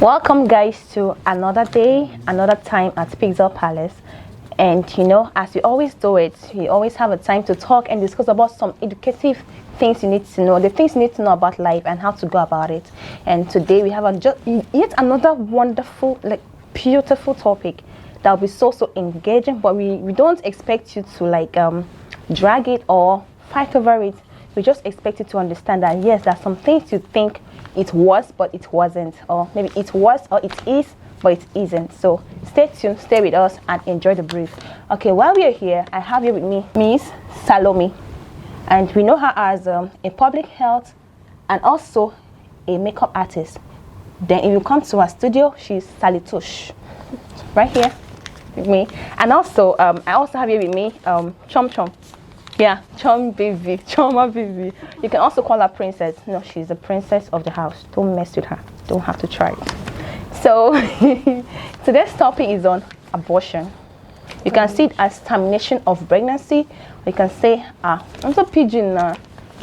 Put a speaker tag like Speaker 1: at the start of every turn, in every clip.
Speaker 1: Welcome guys to another day, another time at Pixel Palace. And as we always do it, we always have a time to talk and discuss about some educative things you need to know, the things you need to know about life and how to go about it. And today we have yet another wonderful, beautiful topic that will be so engaging, but we don't expect you to drag it or fight over it. We just expect you to understand that yes, there are some things you think it was, but it wasn't, or maybe it was or it is, but it isn't. So stay tuned, stay with us, and enjoy the brief. Okay, while we are here, I have here with me Miss Salome, and we know her as a public health and also a makeup artist. Then if you come to our studio, she's Salitush, right here with me. And also, I also have here with me Chom Chom. Yeah, Choma baby. You can also call her princess. No, she's the princess of the house. Don't mess with her. Don't have to try it. So today's topic is on abortion. You can see it as termination of pregnancy. You can say, I'm so pigeon now.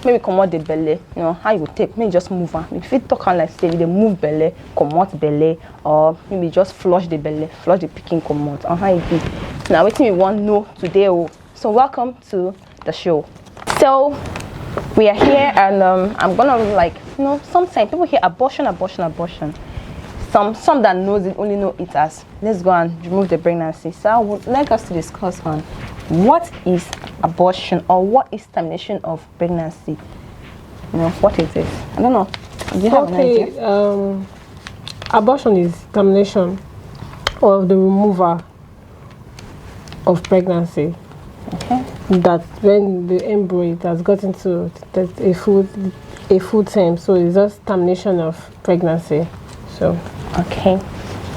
Speaker 1: Maybe come out the belly. You know how you take. Maybe just move on. If you talk on like say they move belly, come out belly, or maybe just flush the belly, flush the picking come out. Or how it be. Now what we want to know today. So welcome to the show. So we are here, and I'm gonna sometimes people hear abortion. Some that knows it only know it as let's go and remove the pregnancy. So I would like us to discuss on what is abortion or what is termination of pregnancy. What is it? I don't know. Do you have an idea?
Speaker 2: Abortion is termination of the removal of pregnancy.
Speaker 1: Okay.
Speaker 2: That when the embryo has gotten to a full term, so it's just termination of pregnancy. So
Speaker 1: okay.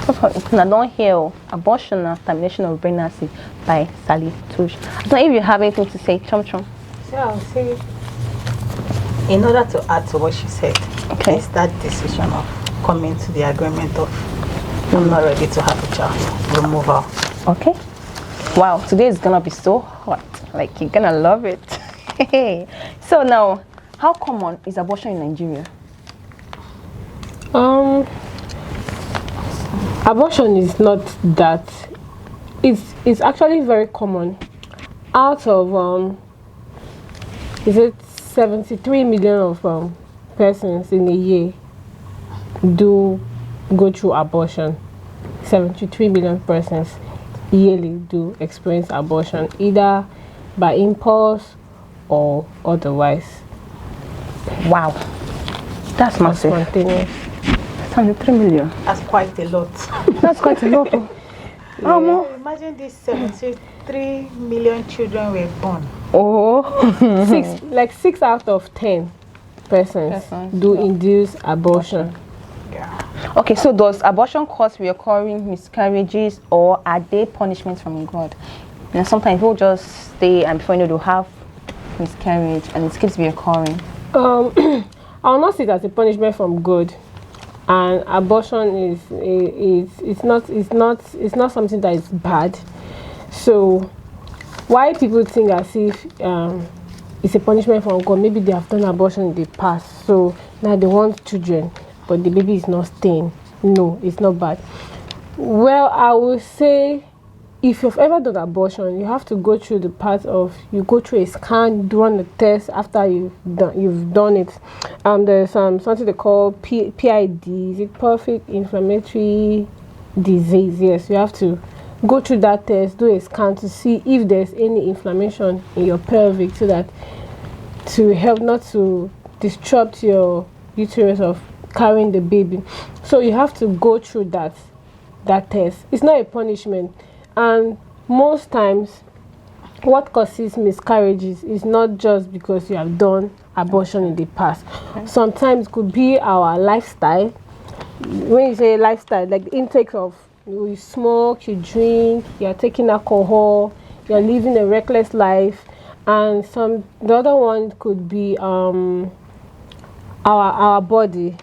Speaker 1: I don't hear abortion or termination of pregnancy by Sally Tush. I don't know if you have anything to say, Chom Chom.
Speaker 3: So I'll say, in order to add to what she said,
Speaker 1: okay,
Speaker 3: it's that decision of coming to the agreement of I'm not ready to have a child, removal.
Speaker 1: Okay. Wow, today is gonna be so hot. Like you're gonna love it. So now, how common is abortion in Nigeria?
Speaker 2: Abortion is not that. It's actually very common. Out of is it 73 million of persons in a year do go through abortion. 73 million persons yearly do experience abortion, either by impulse or otherwise.
Speaker 1: Wow, that's massive.
Speaker 2: Spontaneous.
Speaker 1: 73 million.
Speaker 3: That's quite a lot.
Speaker 1: That's quite a lot.
Speaker 3: Imagine these 73 million children were born.
Speaker 2: Oh, 6 out of 10 persons do induce abortion.
Speaker 3: Yeah.
Speaker 1: Okay, so does abortion cause recurring miscarriages, or are they punishments from God? Sometimes people just stay and before they'll have miscarriage and it keeps recurring.
Speaker 2: I will not see it as a punishment from God, and abortion it's not something that is bad. So why people think as if it's a punishment from God? Maybe they have done abortion in the past, so now they want children, but the baby is not staying. No, it's not bad. Well, I will say, if you've ever done abortion, you have to go through the part of, you go through a scan, do run a test after you've done it. There's something they call PID, is it pelvic inflammatory disease? Yes, you have to go through that test, do a scan to see if there's any inflammation in your pelvic, so that to help not to disrupt your uterus of carrying the baby. So you have to go through that test. It's not a punishment. And most times what causes miscarriages is not just because you have done abortion in the past. Okay. Sometimes it could be our lifestyle. When you say lifestyle, like the intake of, you smoke, you drink, you're taking alcohol, you're living a reckless life. And the other one could be our body.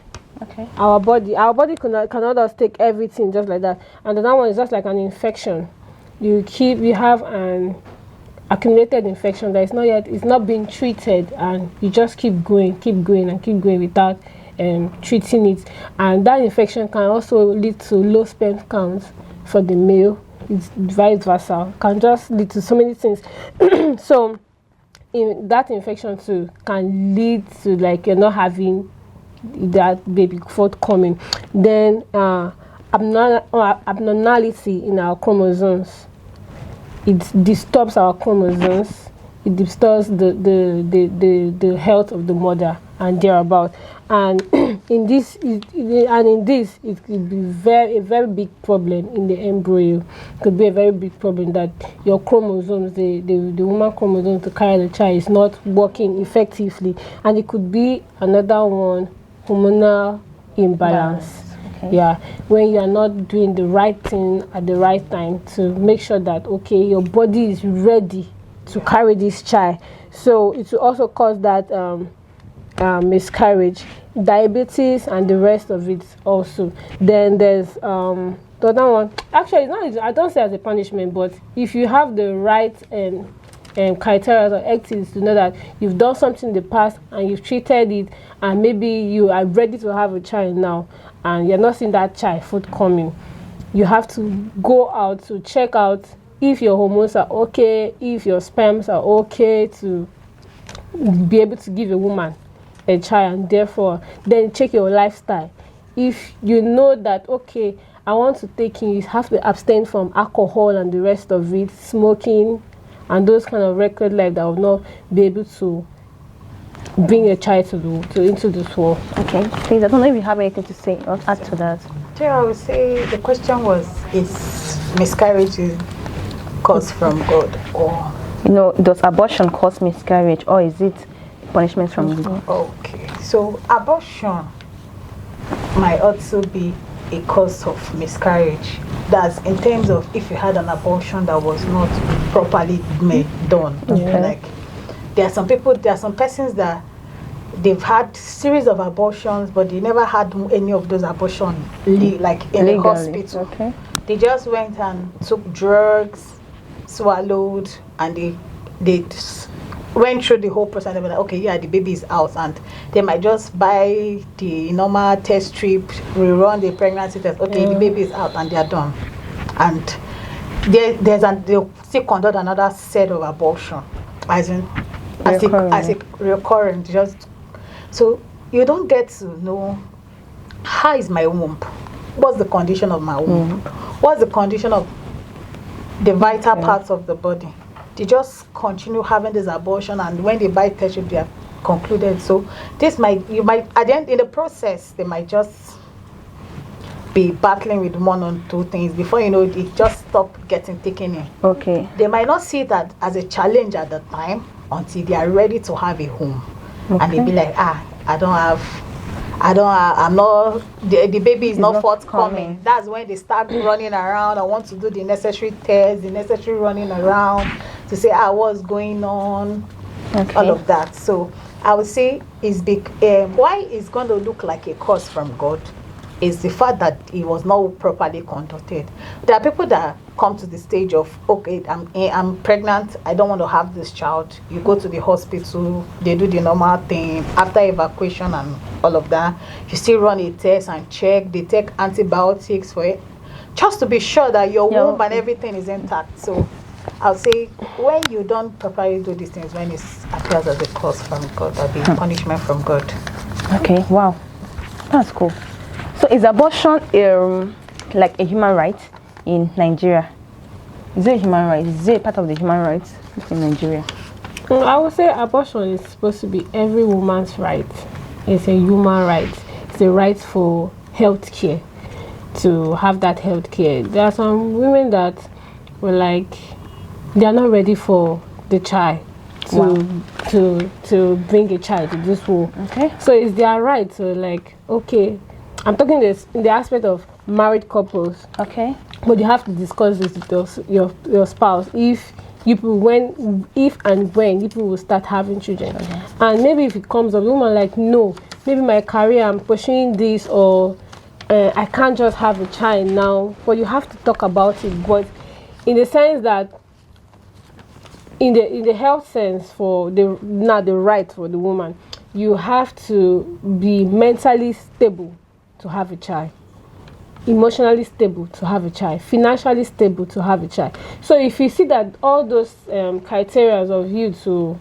Speaker 1: Okay.
Speaker 2: Our body cannot just take everything just like that. And the other one is just like an infection. You have an accumulated infection that it's not being treated, and you just keep going without treating it, and that infection can also lead to low sperm counts for the male. It's vice versa, can just lead to so many things. So that infection too can lead to like you're not having that baby forthcoming. Then abnormality in our chromosomes, it disturbs our chromosomes, it disturbs the health of the mother and thereabout. And in this it could be a very big problem in the embryo. It could be a very big problem that your chromosomes, the woman chromosomes to carry the child, is not working effectively, and it could be another one, hormonal imbalance. Okay. Yeah, when you are not doing the right thing at the right time to make sure that okay, your body is ready to carry this child. So it will also cause that miscarriage, diabetes, and the rest of it also. Then there's the other one. Actually, it's not, I don't say as a punishment, but if you have the right criteria or ethics to know that you've done something in the past and you've treated it, and maybe you are ready to have a child now and you're not seeing that child forthcoming, you have to go out to check out if your hormones are okay, if your sperms are okay to be able to give a woman a child, and therefore then check your lifestyle. If you know that okay, I want to take in, you have to abstain from alcohol and the rest of it, smoking and those kind of record life that will not be able to bring a child into this world. Okay,
Speaker 1: please, I don't know if you have anything to say or add to that.
Speaker 3: Yeah, I would say the question was, is miscarriage caused from God, or
Speaker 1: does abortion cause miscarriage, or is it punishment from God?
Speaker 3: Okay, so abortion might also be a cause of miscarriage. That's in terms of if you had an abortion that was not properly done.
Speaker 1: Okay.
Speaker 3: Like there are some persons that they've had series of abortions, but they never had any of those abortions like in the hospital.
Speaker 1: Okay.
Speaker 3: They just went and took drugs, swallowed, and they went through the whole process. They were like, okay, yeah, the baby is out, and they might just buy the normal test strip, rerun the pregnancy test. Okay, the baby is out, and they are done. And they'll still conduct another set of abortion, as a recurrent. Just so you don't get to know how is my womb, what's the condition of my womb, what's the condition of the vital parts of the body. They just continue having this abortion, and when they buy test strip, they are concluded. So this might at the end in the process, they might just be battling with one or two things. Before you know it, just stop getting taken in.
Speaker 1: Okay.
Speaker 3: They might not see that as a challenge at the time until they are ready to have a home. Okay. And they be like, the baby is not forthcoming. That's when they start running around. I want to do the necessary tests, the necessary running around to say, what's going on, all of that. So I would say is big. Why it's going to look like a curse from God is the fact that it was not properly conducted. There are people that come to the stage of, okay, I'm pregnant, I don't want to have this child. You go to the hospital, they do the normal thing after evacuation and all of that. You still run a test and check. They take antibiotics for it, just to be sure that your womb and everything is intact. So I'll say when you don't properly do these things, when it appears as a curse from God or the punishment from God.
Speaker 1: Okay, wow, that's cool. So is abortion like a human right in Nigeria? Is it a human right? Is it part of the human rights in Nigeria?
Speaker 2: I would say abortion is supposed to be every woman's right. It's a human right. It's a right for health care, to have that health care. There are some women that were like, they are not ready for the child to bring a child to this world. Okay. So it's their right to like, okay, I'm talking this in the aspect of married couples. Okay. But you have to discuss this with your spouse if and when you will start having children. Okay. And maybe if it comes up, the woman like, no, maybe my career, I'm pursuing this, or I can't just have a child now. But you have to talk about it. But in the sense that in the health sense, for the right for the woman, you have to be mentally stable to have a child, emotionally stable to have a child, financially stable to have a child. So if you see that all those criteria of you to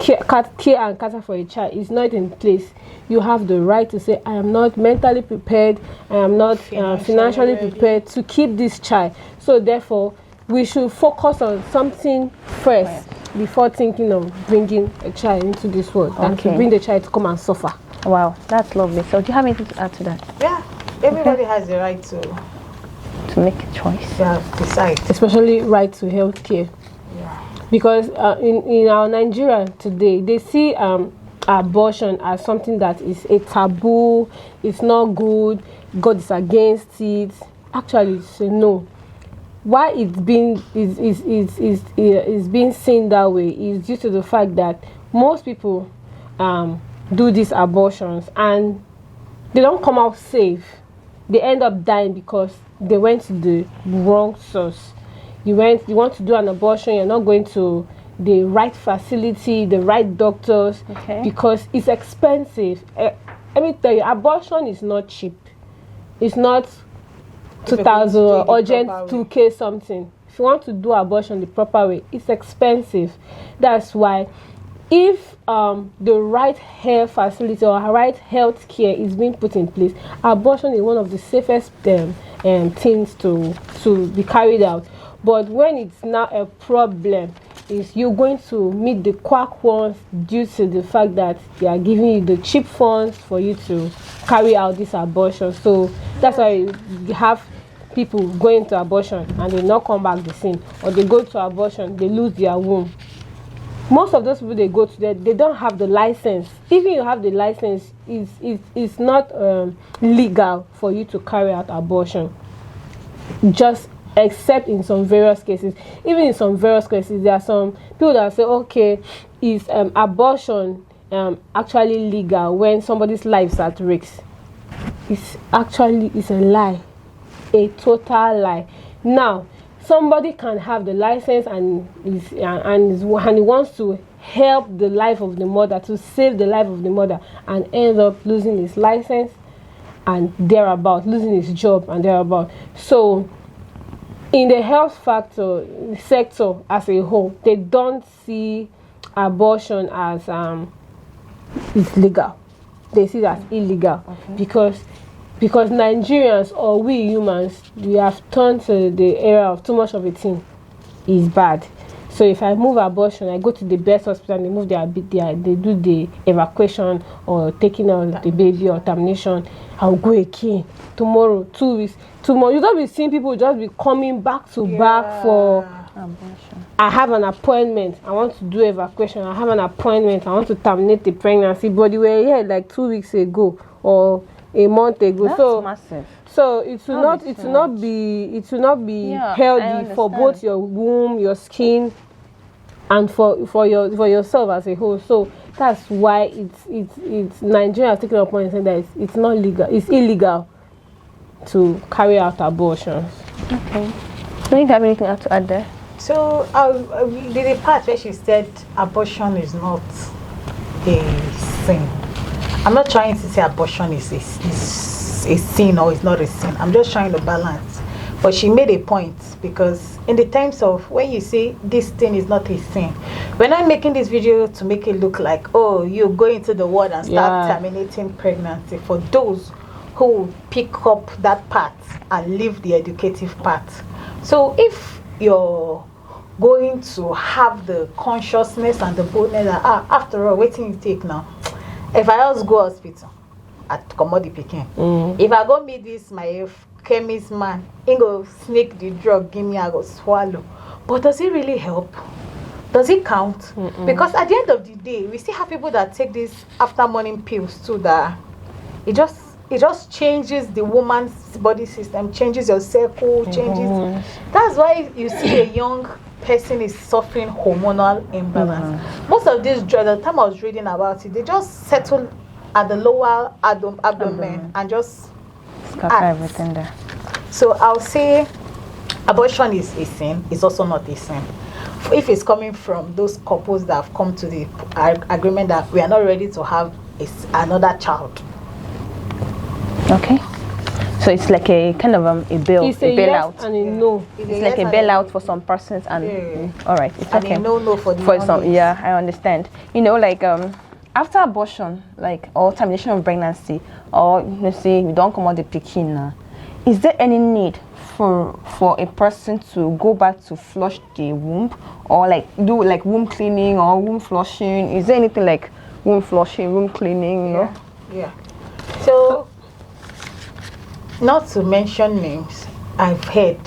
Speaker 2: care and cater for a child is not in place, you have the right to say, I am not mentally prepared, I am not financially prepared to keep this child. So therefore, we should focus on something first before thinking of bringing a child into this world and to bring the child to come and suffer.
Speaker 1: Wow, that's lovely. So do you have anything to add to that?
Speaker 3: Yeah, everybody has the right to
Speaker 1: make a choice.
Speaker 3: Yeah, decide.
Speaker 2: Especially right to health care. Because in our Nigeria today, they see abortion as something that is a taboo, it's not good, God is against it. Actually, it's a no. Why it's being is being seen that way is due to the fact that most people do these abortions and they don't come out safe. They end up dying because they went to the wrong source. You want to do an abortion, you're not going to the right facility, the right doctors, because it's expensive. Let me tell you, abortion is not cheap. It's not 2,000 or urgent 2K something. If you want to do abortion the proper way, it's expensive. That's why if the right health facility or right health care is being put in place, abortion is one of the safest things to be carried out. But when it's now a problem, is you're going to meet the quack ones due to the fact that they are giving you the cheap funds for you to carry out this abortion. So that's why you have people going to abortion and they not come back the same, or they go to abortion, they lose their womb. Most of those people they go to, they don't have the license. Even you have the license, it's not legal for you to carry out abortion. Just except in some various cases. Even in some various cases, there are some people that say, okay, is abortion actually legal when somebody's life is at risk? It's a lie, a total lie. Now, somebody can have the license and he wants to help the life of the mother, to save the life of the mother, and ends up losing his license and thereabout, losing his job and thereabout. So in the health sector as a whole, they don't see abortion as it's legal. They see that illegal because Nigerians, or we humans, we have turned to the era of too much of a thing is bad. So if I move abortion, I go to the best hospital and they do the evacuation or taking out the baby or termination. I'll go again tomorrow, 2 weeks. Tomorrow, you don't be seeing people just be coming back to back for abortion. I have an appointment, I want to do evacuation. I have an appointment, I want to terminate the pregnancy. But they were here like 2 weeks ago or a month ago.
Speaker 1: That's massive.
Speaker 2: So it will not be healthy for both your womb, your skin, and for yourself as a whole. So that's why it's Nigeria has taken upon and saying that it's not legal, it's illegal to carry out abortions. Okay.
Speaker 1: Do you have anything else to add there?
Speaker 3: So the part where she said abortion is not a sin. I'm not trying to say abortion is a sin or it's not a sin. I'm just trying to balance. But she made a point, because in the terms of when you say this thing is not a sin, we're not making this video to make it look like, oh, you go into the world and start terminating pregnancy. For those who pick up that part and leave the educative part. So if you're going to have the consciousness and the boldness that, after all, waiting you take now. If I just go hospital at commodity picking, if I go meet this my chemist man, he go sneak the drug, give me, I go swallow. But does it really help? Does it count? Because at the end of the day, we still have people that take these after morning pills too, that it just changes the woman's body system, changes your circle, changes. That's why you see a young person is suffering hormonal imbalance. Most of these drugs, the time I was reading about it, they just settle at the lower abdomen and just
Speaker 1: scatter everything there.
Speaker 3: So I'll say abortion is a sin. It's also not a sin. if it's coming from those couples that have come to the agreement that we are not ready to have another child.
Speaker 1: Okay. So it's like a kind of a bail,
Speaker 2: It's a
Speaker 1: bailout.
Speaker 2: yes and a no.
Speaker 1: It's like a bailout for some persons, and all right, it's
Speaker 3: and
Speaker 1: okay.
Speaker 3: a no for the
Speaker 1: For some,
Speaker 3: non-gays.
Speaker 1: yeah, I understand. You know, like after abortion, like or termination of pregnancy, or you say you don't come out the pikin now, is there any need for a person to go back to flush the womb, or like do like womb cleaning or womb flushing? Is there anything like womb flushing, womb cleaning? You know?
Speaker 3: Yeah. So, not to mention names, I've heard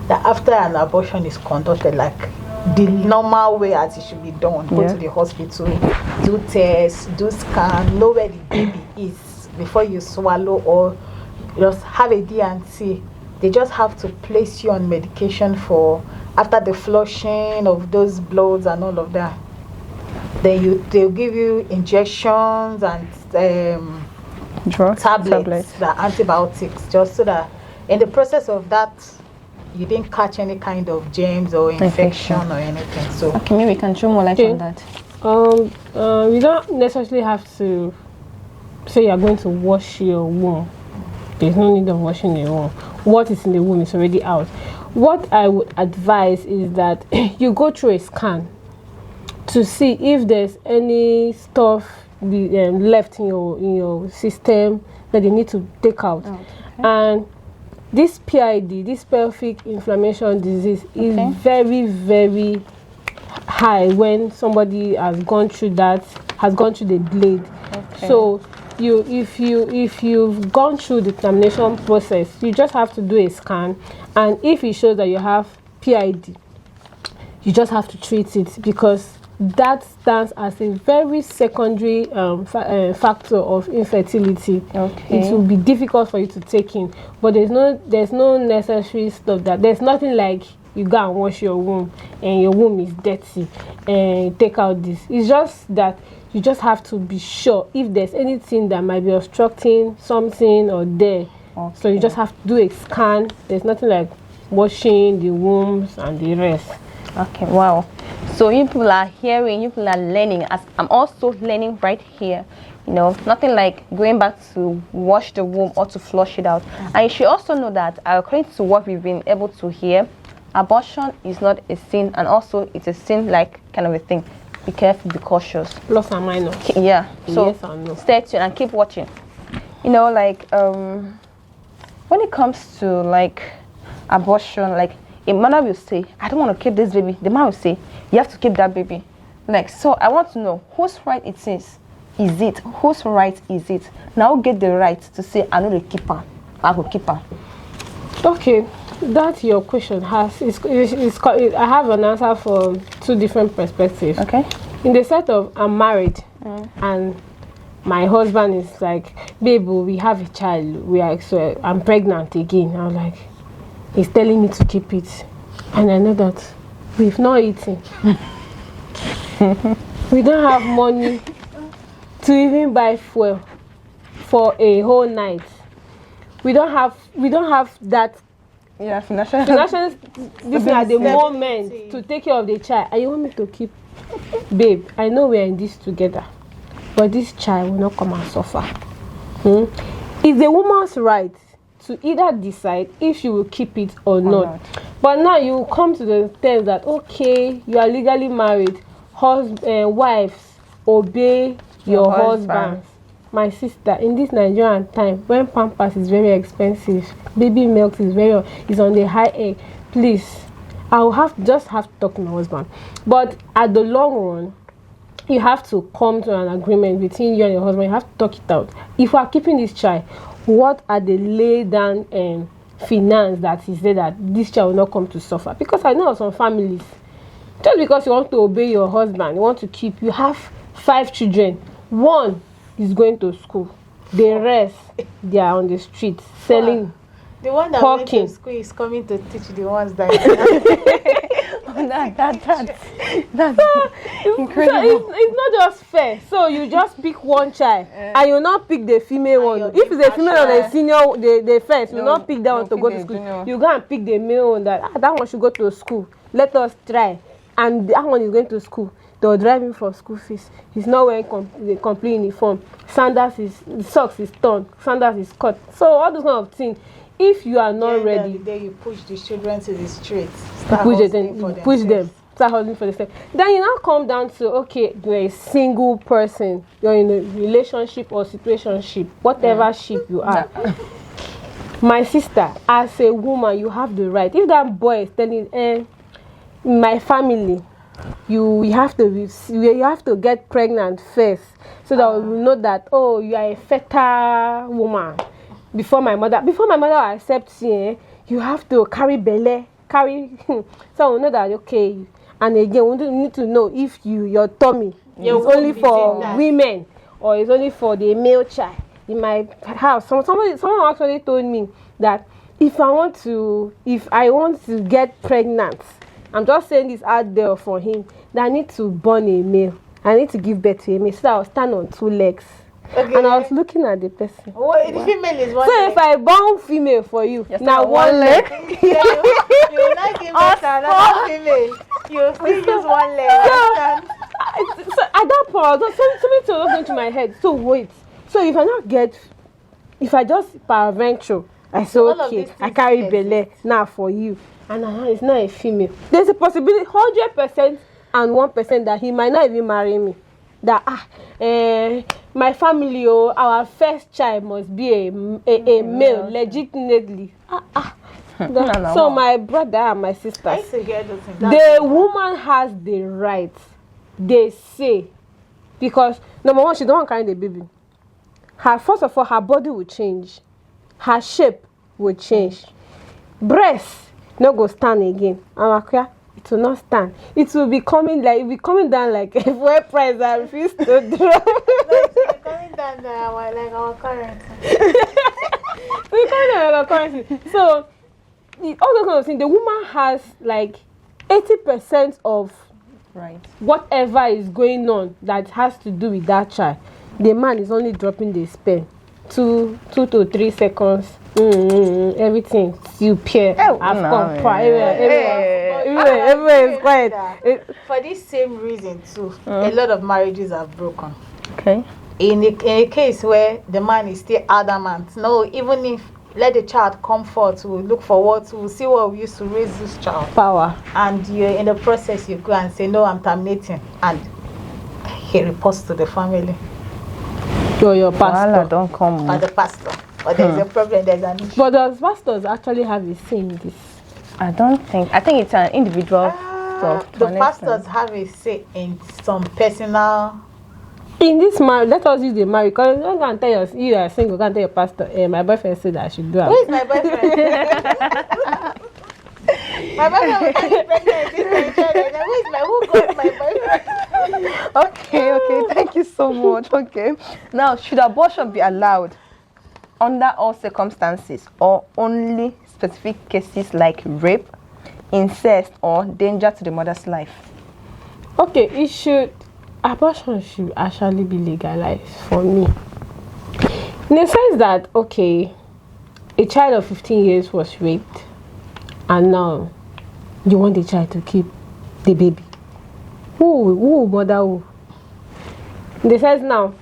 Speaker 3: that after an abortion is conducted, like the normal way as it should be done, go to the hospital, do tests, do scan, know where the baby is before you swallow, or just have a D&C. They just have to place you on medication for after the flushing of those bloods and all of that. Then they'll give you injections and
Speaker 1: Drugs,
Speaker 3: tablets, the antibiotics, just so that in the process of that you didn't catch any kind of germs or infection or anything. So
Speaker 1: okay, maybe we can throw more light on that.
Speaker 2: You don't necessarily have to say you're going to wash your womb. There's no need of washing the womb. What is in the womb is already out. What I would advise is that you go through a scan to see if there's any stuff left in your system that they need to take out. Okay. And this PID, this pelvic inflammation disease, is very, very high when somebody has gone through the blade. Okay. So if you've gone through the termination process, you just have to do a scan, and if it shows that you have PID, you just have to treat it, because that stands as a very secondary factor of infertility. Okay. It will be difficult for you to take in, but there's no necessary stuff that there's nothing like you go and wash your womb and your womb is dirty and take out this. It's just that you just have to be sure if there's anything that might be obstructing something or there. Okay. So you just have to do a scan. There's nothing like washing the wombs and the rest.
Speaker 1: Okay, wow. So you people are hearing, you people are learning, as I'm also learning right here. You know, nothing like going back to wash the womb or to flush it out. And you should also know that according to what we've been able to hear, abortion is not a sin, and also it's a sin like kind of a thing. Be careful, be cautious.
Speaker 2: Plus and minus.
Speaker 1: Yeah. So
Speaker 2: yes and no.
Speaker 1: Stay tuned and keep watching. You know, like when it comes to like abortion, like a mother will say, I don't want to keep this baby. The man will say, you have to keep that baby. Like, so I want to know whose right it is. Is it? Whose right is it? Now get the right to say, I know the keeper. I will keep her.
Speaker 2: Okay, that your question I have an answer for two different perspectives. Okay. In the set of I'm married and my husband is like, babe, we have a child. So I'm pregnant again. I'm like, he's telling me to keep it, and I know that we've not eaten. We don't have money to even buy fuel for a whole night. We don't have that financial this at the moment to take care of the child, and you want me to keep. Babe, I know we are in this together, but this child will not come and suffer. It's a woman's right to either decide if she will keep it or not. But now you come to the terms that, okay, you are legally married, wives obey your husbands. My sister, in this Nigerian time, when Pampers is very expensive, baby milk is on the high end, please, I'll just have to talk to my husband. But at the long run, you have to come to an agreement between you and your husband. You have to talk it out. If you are keeping this child, what are the laid down finance that is there that this child will not come to suffer? Because I know of some families, just because you want to obey your husband, you want to keep, you have 5 children, 1 is going to school, the rest they are on the street selling.
Speaker 3: The one that went to school is coming to teach the ones that
Speaker 1: that's incredible.
Speaker 2: It's not just fair. So you just pick one child and you not pick the female one. If it's a female or the senior, the first, you not pick that one to go to school. You go and pick the male one that one should go to school. Let us try. and that one is going to school. They'll drive him for school fees. He's not wearing the complete uniform. The socks is torn. Sandals is cut. So all those kind of things. If you are not ready,
Speaker 3: then you push the children to the streets.
Speaker 2: Push them. Start hustling for themselves. Then you now come down to, okay, you're a single person. You're in a relationship or situationship, whatever ship you are. My sister, as a woman, you have the right. If that boy is telling, my family, you have to get pregnant first, so that we know that, oh, you are a fertile woman. Before my mother accepts you, you have to carry belly, so we know that, okay. And again, we need to know if your tummy is only for women or it's only for the male child. In my house, someone actually told me that if I want to get pregnant, I'm just saying this out there for him, that I need to born a male. I need to give birth to a male, so that I'll stand on 2 legs. Okay. And I was looking at the person.
Speaker 3: The female is one
Speaker 2: leg.
Speaker 3: So
Speaker 2: if I born female for you, now 1 leg.
Speaker 3: You will not give birth to another female. You still use 1 leg.
Speaker 2: So at that point, something was going to my head. So wait. So if I just peradventure, I say, okay, I carry belly now for you, and it's not a female. There's a possibility, 100% and 1% that he might not even marry me. That my family, our first child must be a male, legitimately. So my brother and my sisters, the woman has the right. They say, because number one, she don't want to carry the baby. First of all, her body will change, her shape will change, breast no go stand again. It will not stand. It will be coming down like a fuel price that refuse to drop.
Speaker 3: It's coming down like our currency.
Speaker 2: It's coming down like our currency. So all those kind of things, the woman has like 80% of whatever is going on that has to do with that child. The man is only dropping the sperm 2 to 3 seconds. Everything you peer. Everywhere is quiet.
Speaker 3: For this same reason too, a lot of marriages are broken.
Speaker 1: Okay.
Speaker 3: In a case where the man is still adamant, no, even if let the child come forth, we'll look forward to, we'll see what we used to raise this child.
Speaker 2: Power.
Speaker 3: And you're in the process, you go and say, no, I'm terminating. And he reports to the family.
Speaker 2: Your pastor.
Speaker 1: Don't come.
Speaker 3: Or the pastor. Or there's a problem, there's an issue.
Speaker 2: But does pastors actually have a say in this?
Speaker 1: I think it's an individual stuff.
Speaker 3: The pastors have a say in some personal.
Speaker 2: In this marriage, let us use the marriage, because you can't tell you are single, can't tell your pastor, my boyfriend said that I should do it.
Speaker 3: Who is my boyfriend? My boyfriend will get me pregnant. Who got my boyfriend?
Speaker 1: Okay, thank you so much. Okay. Now, should abortion be allowed under all circumstances or only specific cases like rape, incest, or danger to the mother's life?
Speaker 2: Okay, abortion should actually be legalized for me. In the sense that, okay, a child of 15 years was raped, and now you want the child to keep the baby. Who will mother who? In the sense now,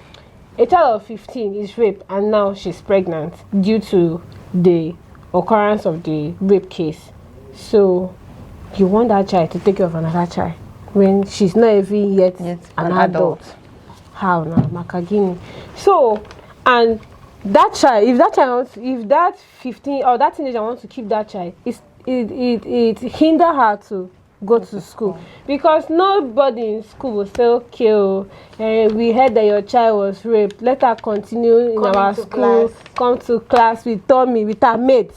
Speaker 2: a child of 15 is raped, and now she's pregnant due to the occurrence of the rape case. So you want that child to take care of another child when she's not even yet an adult. How now, Makagini? So, and that child, if that 15 or that teenager wants to keep that child, it hinder her to go to school, because nobody in school will say, okay, we heard that your child was raped, let her continue in our school, come to class with Tommy, with her mates.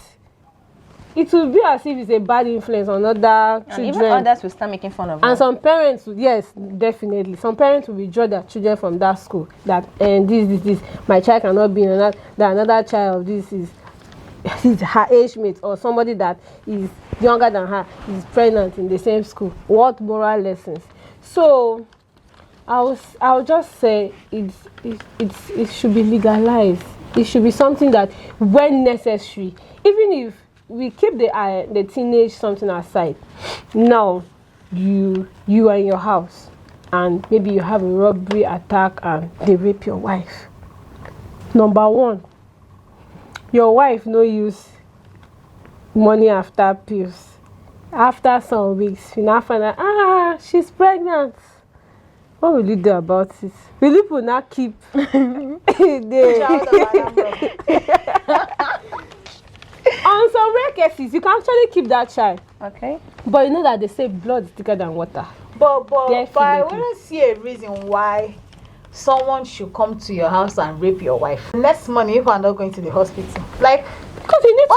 Speaker 2: It will be as if it's a bad influence on other children.
Speaker 1: Even others will start making fun of her.
Speaker 2: And some parents, yes, definitely. Some parents will withdraw their children from that school. That this, my child cannot be in another child. This is her age mate, or somebody that is younger than her is pregnant in the same school. What moral lessons? So, I'll just say it should be legalized. It should be something that, when necessary, even if we keep the teenage something aside. Now, you are in your house and maybe you have a robbery attack and they rape your wife. Number one, your wife no use money after pills. After some weeks, you now find out, she's pregnant. What will you do about it? Will you not keep On some rare cases, you can actually keep that child.
Speaker 1: Okay.
Speaker 2: But you know that they say blood is thicker than water.
Speaker 3: But I wouldn't see a reason why someone should come to your house and rape your wife. Less money if I'm not going to the hospital. Like,
Speaker 2: because you need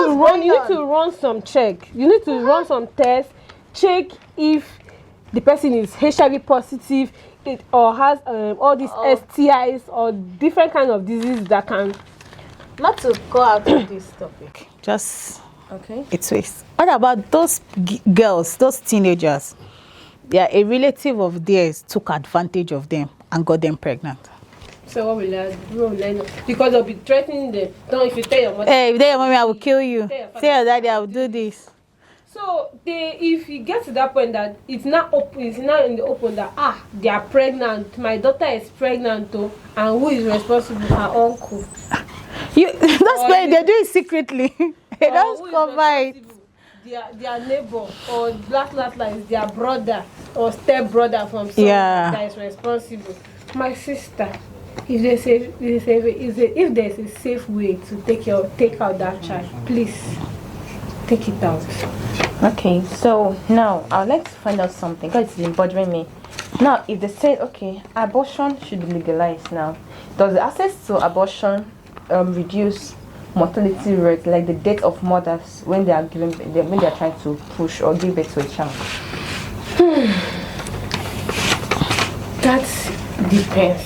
Speaker 2: to run some check. You need to run some tests. Check if the person is HIV positive, or has all these STIs or different kind of diseases that can.
Speaker 3: Not to go out of this topic.
Speaker 4: Just
Speaker 1: Okay.
Speaker 4: it's waste. What about those girls, those teenagers? Yeah, a relative of theirs took advantage of them and got them pregnant.
Speaker 2: So what will I do? Because they'll be threatening them. Don't, if you tell your mother.
Speaker 4: Hey, if you tell your mommy, I will kill you. Tell your daddy, I will do this.
Speaker 2: So if you get to that point that it's not open, it's not in the open that they are pregnant. My daughter is pregnant too, and who is responsible? Her uncle.
Speaker 4: That's why they do it secretly. They don't cover it.
Speaker 2: Their neighbor or last is their brother or step brother from someone that is responsible. My sister, if there's a safe way to take out that child, please take it out.
Speaker 1: Okay, so now I would like to find out something because it's been bothering me. Now, if they say, okay, abortion should be legalized now, does the access to abortion reduce mortality rate, like the death of mothers when they are when they are trying to push or give birth to a child?
Speaker 2: That depends.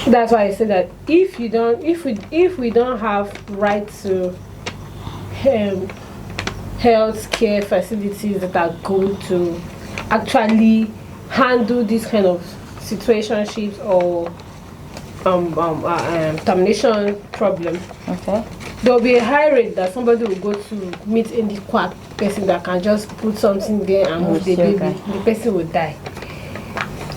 Speaker 2: That's why I say that if we don't have right to health care facilities that are going to actually handle this kind of situationships or termination problem,
Speaker 1: Okay.
Speaker 2: there will be a high rate that somebody will go to meet any quack person that can just put something there and move the baby. The person will die.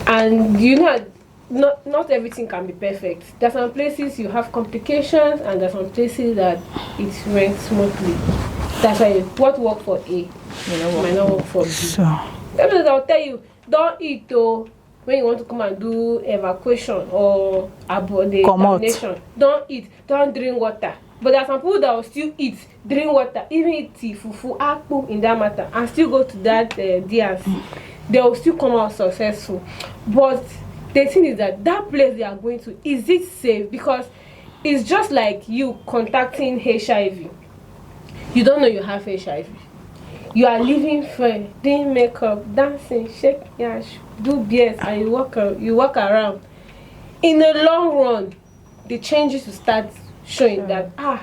Speaker 2: And you know, not everything can be perfect. There's some places you have complications, and there's some places that it runs smoothly. That's why what works for A might not work for B.
Speaker 4: So
Speaker 2: I'll tell you, don't eat though. When you want to come and do evacuation or about the termination, don't eat, don't drink water. But there are some people that will still eat, drink water, even eat tea, fufu, akpu in that matter, and still go to that DRC. They will still come out successful. But the thing is that place they are going to, is it safe? Because it's just like you contacting HIV. You don't know you have HIV. You are living free, doing makeup, dancing, shake yash, do BS, and you walk around. In the long run, the changes will start showing that I'm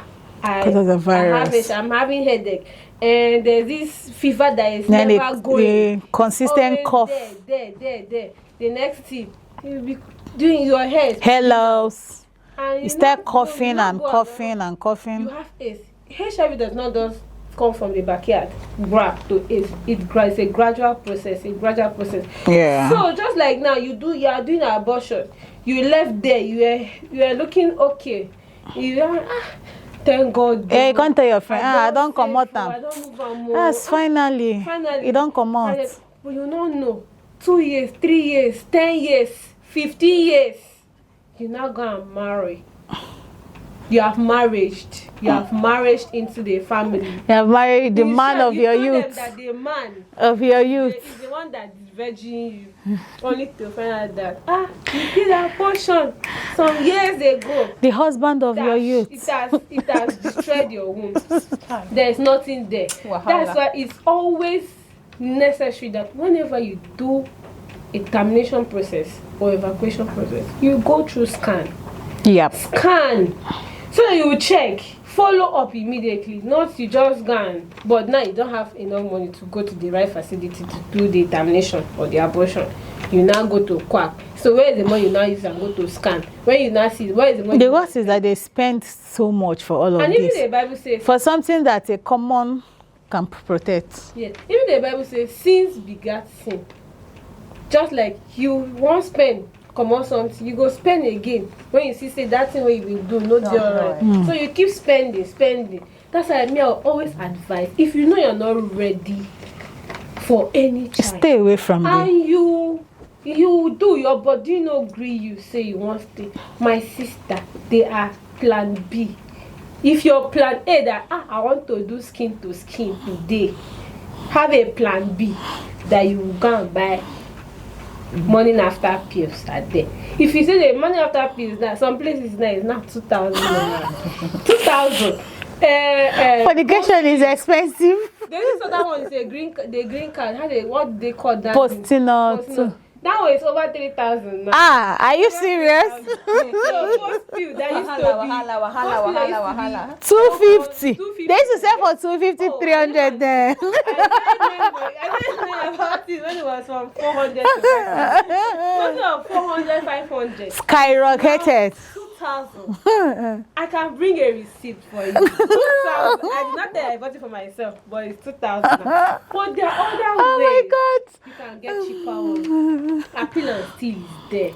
Speaker 2: having headache, and there's this fever that is never going.
Speaker 4: The consistent cough.
Speaker 2: There. The next thing, you'll be doing your hair loss.
Speaker 4: You start coughing and coughing and coughing.
Speaker 2: You have AIDS. HIV does not just come from the backyard, grab to AIDS. It's a gradual process.
Speaker 4: Yeah.
Speaker 2: So just like now, you are doing an abortion. You left there. You are looking okay. You are thank God.
Speaker 4: Yeah, you can't tell your friend. I don't come out.
Speaker 2: I don't move on more.
Speaker 4: Yes, finally. You don't come out.
Speaker 2: But you don't know. 2 years, 3 years, 10 years, 15 years. You now go and marry. You have married into the family.
Speaker 4: You have married the man of your youth.
Speaker 2: That the man
Speaker 4: of your youth
Speaker 2: is the one that is virgin you. Only to find out that you did an abortion some years ago.
Speaker 4: The husband of your youth.
Speaker 2: It has destroyed your womb. There is nothing there. That's why it's always necessary that whenever you do a termination process or evacuation process, you go through scan.
Speaker 4: Yep.
Speaker 2: Scan. So that you will check, follow up immediately, not you just gone. But now you don't have enough money to go to the right facility to do the termination or the abortion. You now go to quack. So where is the money you now use and go to scan? When you now see, where is the money?
Speaker 4: The worst is that they spend so much for all of this.
Speaker 2: And even the Bible says,
Speaker 4: for something that's a common can protect.
Speaker 2: Yes. Even the Bible says, sins begat sin. Just like you won't spend, come on something, you go spend again. When you see, say that thing what you will do, not the alright. So you keep spending. That's why I'll always advise, if you know you're not ready for any child,
Speaker 4: stay away from them.
Speaker 2: And you do your body no agree, you say you want to stay. My sister, they are plan B. If your plan A that I want to do skin to skin today, have a plan B that you will go and buy morning after pills are there. If you say the morning after pills now, some places now is not 2,000. 2,000.
Speaker 4: Medication is expensive.
Speaker 2: There is other one is the green card. What they call that?
Speaker 4: Postinol.
Speaker 2: That one is over 3,000 now.
Speaker 4: Are you serious?
Speaker 2: So post pill that used to be
Speaker 3: Wahala.
Speaker 4: 250. They used to sell for 250, 300 then.
Speaker 2: I didn't know about it when it was from 400 to 500. Not 400, 500.
Speaker 4: Skyrocketed.
Speaker 2: 2,000. I can bring a receipt for you. 2,000. I did not tell I bought it for myself, but it's 2,000. But there are other ways.
Speaker 4: Oh
Speaker 2: You can get cheaper ones. Appeal and still is there.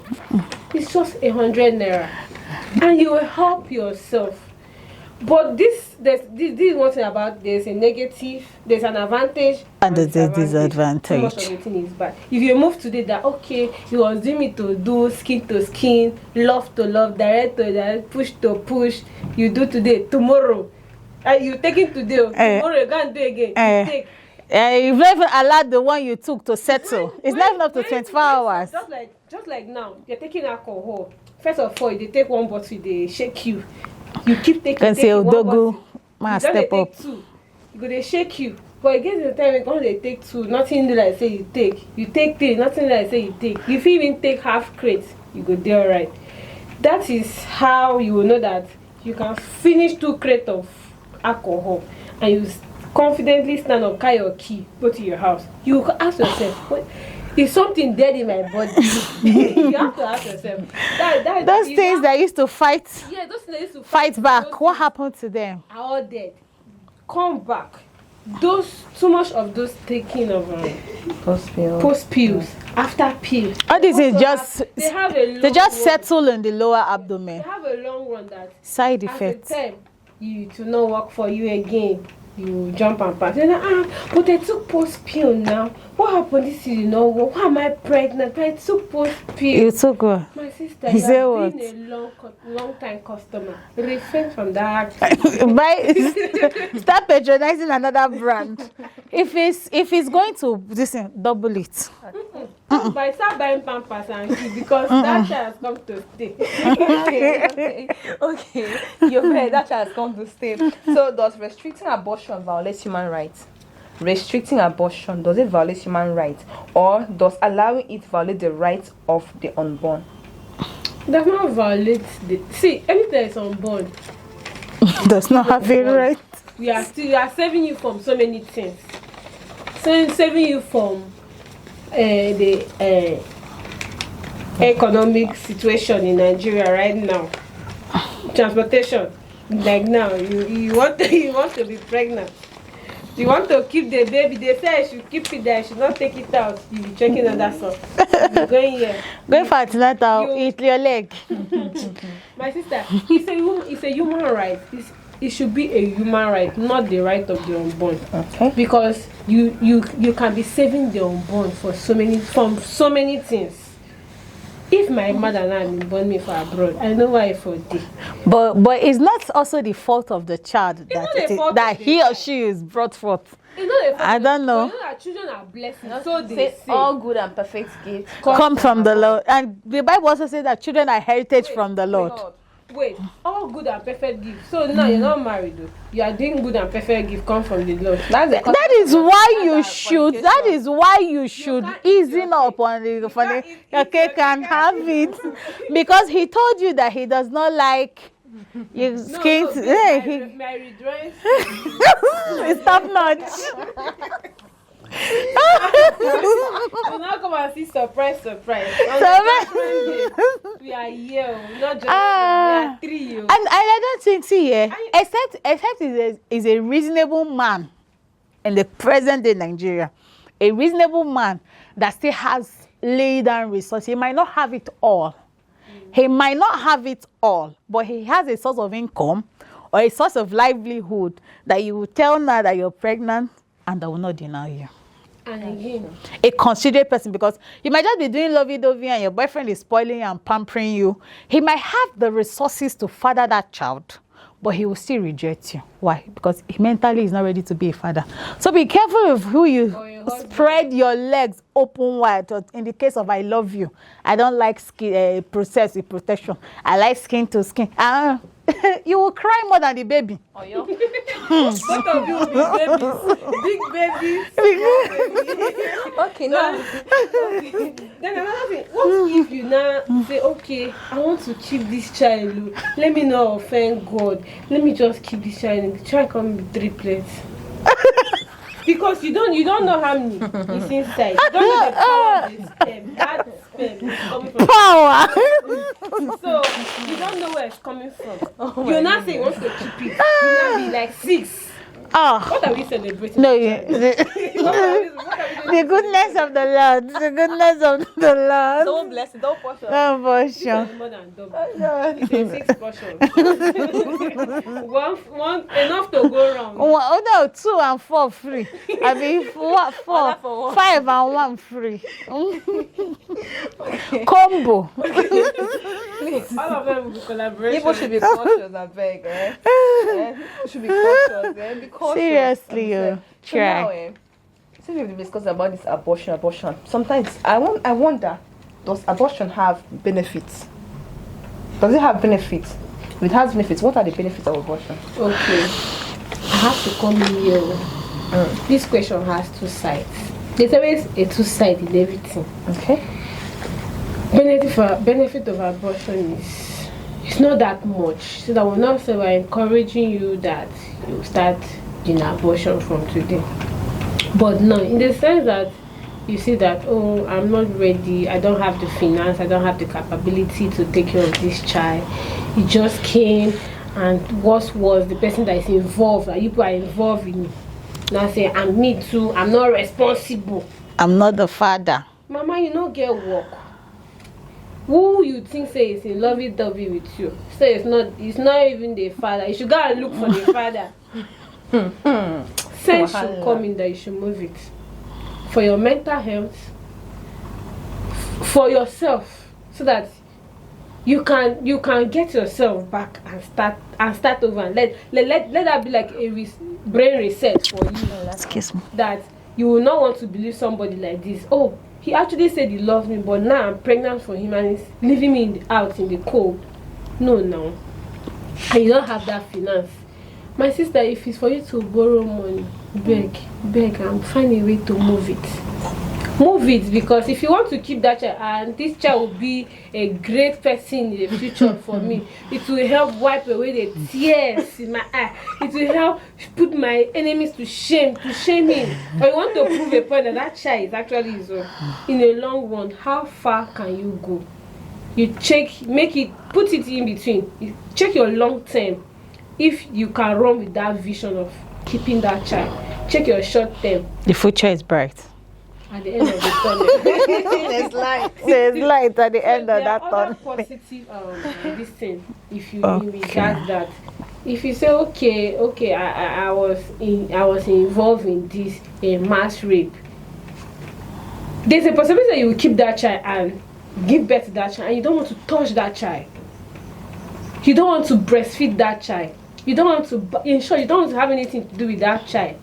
Speaker 2: It's just 100 naira, and you will help yourself. But this is one thing about, there's a negative, there's an advantage,
Speaker 4: and there's a disadvantage.
Speaker 2: Too much of the thing is bad. If you move today that okay, you was doing me to do, skin to skin, love to love, direct to direct, push to push, you do today, tomorrow, you take it today, tomorrow you can't do again. You take.
Speaker 4: You've never allowed the one you took to settle. It's not enough to 24 hours.
Speaker 2: Just like now, you're taking alcohol. First of all, they take one bottle, they shake you. You keep taking one bottle.
Speaker 4: Man, step up.
Speaker 2: Take two. You go, they shake you. But again, the time when they take two, nothing like say you take. You take three, nothing like say you take. If you even take half crate, you go there alright. That is how you will know that you can finish 2 crates of alcohol and you confidently stand up, carry your key, go to your house. You can ask yourself, what is something dead in my body? You have to ask yourself.
Speaker 4: Those things that used to fight.
Speaker 2: Yeah, those things that used to
Speaker 4: fight back. What happened to them?
Speaker 2: Are all dead. Come back. Too much of those taking of post pills, after pills.
Speaker 4: All this is just
Speaker 2: they
Speaker 4: just settle in the lower abdomen.
Speaker 2: They have a long run that
Speaker 4: side effects.
Speaker 2: At the time, it will not work for you again. You jump and pass. You're like, but I took post pill now. What happened? This is why am I pregnant? But I took post pill.
Speaker 4: You took what?
Speaker 2: My sister, you have been a long time customer. Refrain from that.
Speaker 4: Start patronizing another brand. If it's going to double it.
Speaker 2: But start buying Pampers and Key because that child has come to stay.
Speaker 1: Okay. You're right, that child has come to stay. So does restricting abortion violate human rights? Restricting abortion, does it violate human rights, or does allowing it violate the rights of the unborn?
Speaker 2: Does not violate see, anything that is unborn
Speaker 4: does not have a right.
Speaker 2: We are saving you from so many things. Saving you from the economic situation in Nigeria right now. Transportation, like now, you want to be pregnant. You want to keep the baby. They say I should keep it there. I should not take it out. You be checking on that stuff. You going here.
Speaker 4: Going for antenatal. Eat your leg.
Speaker 2: My sister, it's a human right. It should be a human right, not the right of the unborn.
Speaker 1: Okay.
Speaker 2: Because you can be saving the unborn from so many things. If my mother and I born me for abroad, I know why for this.
Speaker 4: But it's not also the fault of the child that he or she is brought forth.
Speaker 2: It's not a fault.
Speaker 4: I don't know.
Speaker 2: You know that children are blessings. So they say
Speaker 1: all good and perfect gifts
Speaker 4: come from the Lord. And the Bible also says that children are heritage from the Lord.
Speaker 2: Wait, all good and perfect gifts. So now you're not married though. You are doing good and perfect gift come from the Lord.
Speaker 4: That is why you should easing up on the funny. Okay, can have it because he told you that he does not like your skin.
Speaker 2: My redress.
Speaker 4: It's top notch.
Speaker 2: We'll not come and see surprise. We are here, not just we are 3.
Speaker 4: And I don't think except is a reasonable man. in the present day Nigeria, a reasonable man that still has laid down resources, he might not have it all. He might not have it all, but he has a source of income or a source of livelihood that you will tell now that you're pregnant and that will not deny you.
Speaker 2: And again,
Speaker 4: A considerate person, because you might just be doing lovey-dovey and your boyfriend is spoiling you and pampering you. He might have the resources to father that child, but he will still reject you. Why? Because he mentally is not ready to be a father. So be careful of who you spread your legs open wide. In the case of I love you, I don't like skin process with protection. I like skin to skin. You will cry more than the baby.
Speaker 3: Oh, yo.
Speaker 2: both of you will be babies, big babies.
Speaker 3: Okay, now.
Speaker 2: Then another thing, what if you now say, okay, I want to keep this child, let me not offend God, let me just keep this child and the child come with triplets. Because you don't know how many is inside. You don't know the power of the sperm. That sperm is coming from
Speaker 4: Power!
Speaker 2: so you don't know where it's coming from. You're not saying you want to keep it. You now be like 6. What are we celebrating?
Speaker 4: No,
Speaker 2: What are we
Speaker 4: the goodness of the Lord. The goodness of the Lord.
Speaker 3: Don't bless it, don't portion.
Speaker 4: Oh, for sure.
Speaker 2: More than double. It's a 6 portion. one enough to go round.
Speaker 4: Oh, no, 2 and 4 free. I mean, 4, 5 and 1 free. Combo.
Speaker 2: All of them will be collaboration.
Speaker 3: People should be cautious, I beg. People should be cautious. Be cautious.
Speaker 4: Seriously, you
Speaker 3: So now,
Speaker 4: try.
Speaker 3: since we've discussed about this abortion, sometimes I wonder, does abortion have benefits? Does it have benefits? If it has benefits, what are the benefits of abortion?
Speaker 2: Okay. I have to come in here. This question has 2 sides. There's always a 2 sides in everything.
Speaker 3: Okay.
Speaker 2: Benefit of abortion is it's not that much. So that will not say we're encouraging you that you start doing abortion from today. But no, in the sense that you see that, oh, I'm not ready, I don't have the finance, I don't have the capability to take care of this child. It just came, and what was the person that is involved, that you are involved in, now say, and me too, I'm not responsible.
Speaker 4: I'm not the father.
Speaker 2: Mama, you don't get work. Who you think say is in lovey-dovey with you? Say it's not even the father. You should go and look for the father. Sense should come in that you should move it. For your mental health, for yourself, so that you can get yourself back and start over, and let that be like a brain reset for you.
Speaker 4: Excuse me.
Speaker 2: That you will not want to believe somebody like this. Oh, he actually said he loves me, but now I'm pregnant for him and he's leaving me out in the cold. No, and you don't have that finance. My sister, if it's for you to borrow money, beg and find a way to move it, because if you want to keep that child, and this child will be a great person in the future for me, it will help wipe away the tears in my eye. It will help put my enemies to shame him. Or you want to prove a point that child is actually his own. In a long run, how far can you go? You check, put it in between. You check your long term. If you can run with that vision of keeping that child, check your short term.
Speaker 4: The future is bright.
Speaker 2: At the end of the tunnel,
Speaker 3: There's light.
Speaker 4: There's light at the end of that
Speaker 2: tunnel.
Speaker 4: tunnel.
Speaker 2: Positive this thing. If you regard that, if you say okay, I was involved in this mass rape, there's a possibility that you will keep that child and give birth to that child, and you don't want to touch that child. You don't want to breastfeed that child. You don't want to, in short, you don't want to have anything to do with that child.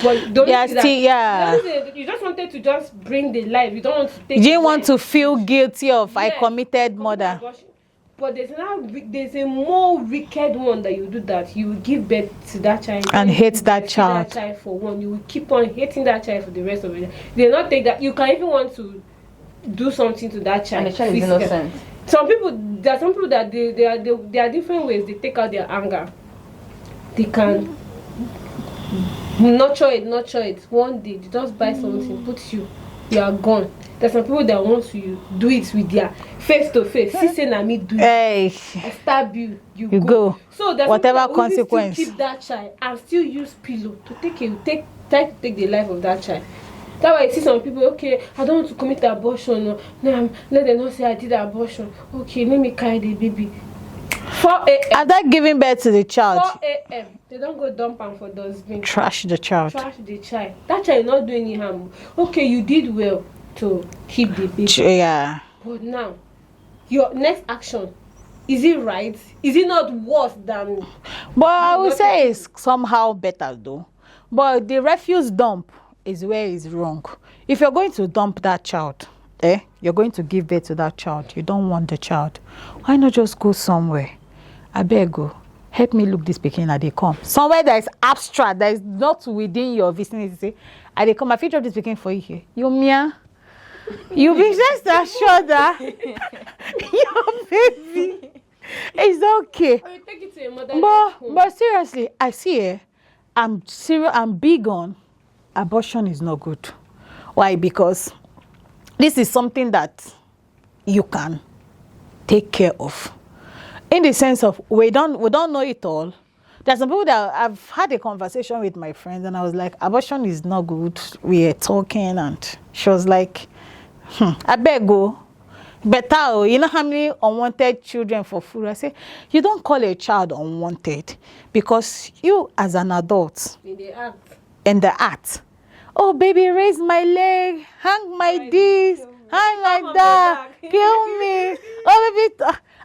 Speaker 2: But don't you just wanted to just bring the life. You don't want to take.
Speaker 4: You didn't want to feel guilty of I committed murder.
Speaker 2: But there's a more wicked one that you do, that you will give birth to that child
Speaker 4: and hate that child.
Speaker 2: That child for one, you will keep on hating that child for the rest of it. They not take that. You can even want to do something to that child.
Speaker 3: And the child is innocent.
Speaker 2: There are some people that there are different ways they take out their anger. They can nurture it. One day, they just buy something, put you you are gone. There's some people that want to do it with their face to face. See, say na me do it.
Speaker 4: Hey,
Speaker 2: I stab you, you
Speaker 4: go.
Speaker 2: So there's
Speaker 4: Whatever
Speaker 2: people that will
Speaker 4: consequence.
Speaker 2: still keep that child and still use pillow to try to take the life of that child. That's why I see some people, okay, I don't want to commit abortion. No, let them not say I did abortion. Okay, let me carry the baby. 4 a.m.
Speaker 4: After giving birth to the child,
Speaker 2: 4 a.m. They don't go dump am for dustbin.
Speaker 4: trash the child.
Speaker 2: Trash the child. That child is not doing any harm. Okay, you did well to keep the baby.
Speaker 4: Yeah.
Speaker 2: But now, your next action, is it right? Is it not worse than?
Speaker 4: But I would say it's somehow better though. But the refuse dump is where it's wrong. If you're going to dump that child, you're going to give birth to that child. You don't want the child. Why not just go somewhere? I beg go. Help me look this pikin as they come. Somewhere that is abstract, that is not within your vicinity. Say, as they come, I feature this pikin for you here. You mia. You be just assured that your baby is okay.
Speaker 2: Or you take it to a mother.
Speaker 4: But seriously, I see it. I'm serious. I'm big on abortion is not good. Why? Because this is something that you can take care of. In the sense of we don't know it all. There's some people that I've had a conversation with my friends and I was like, abortion is not good. We are talking and she was like, I beg go. Better, you know how many unwanted children for food? I say, you don't call a child unwanted because you as an adult in the act, oh baby, raise my leg, hang my this, hang like that, kill me. Oh baby,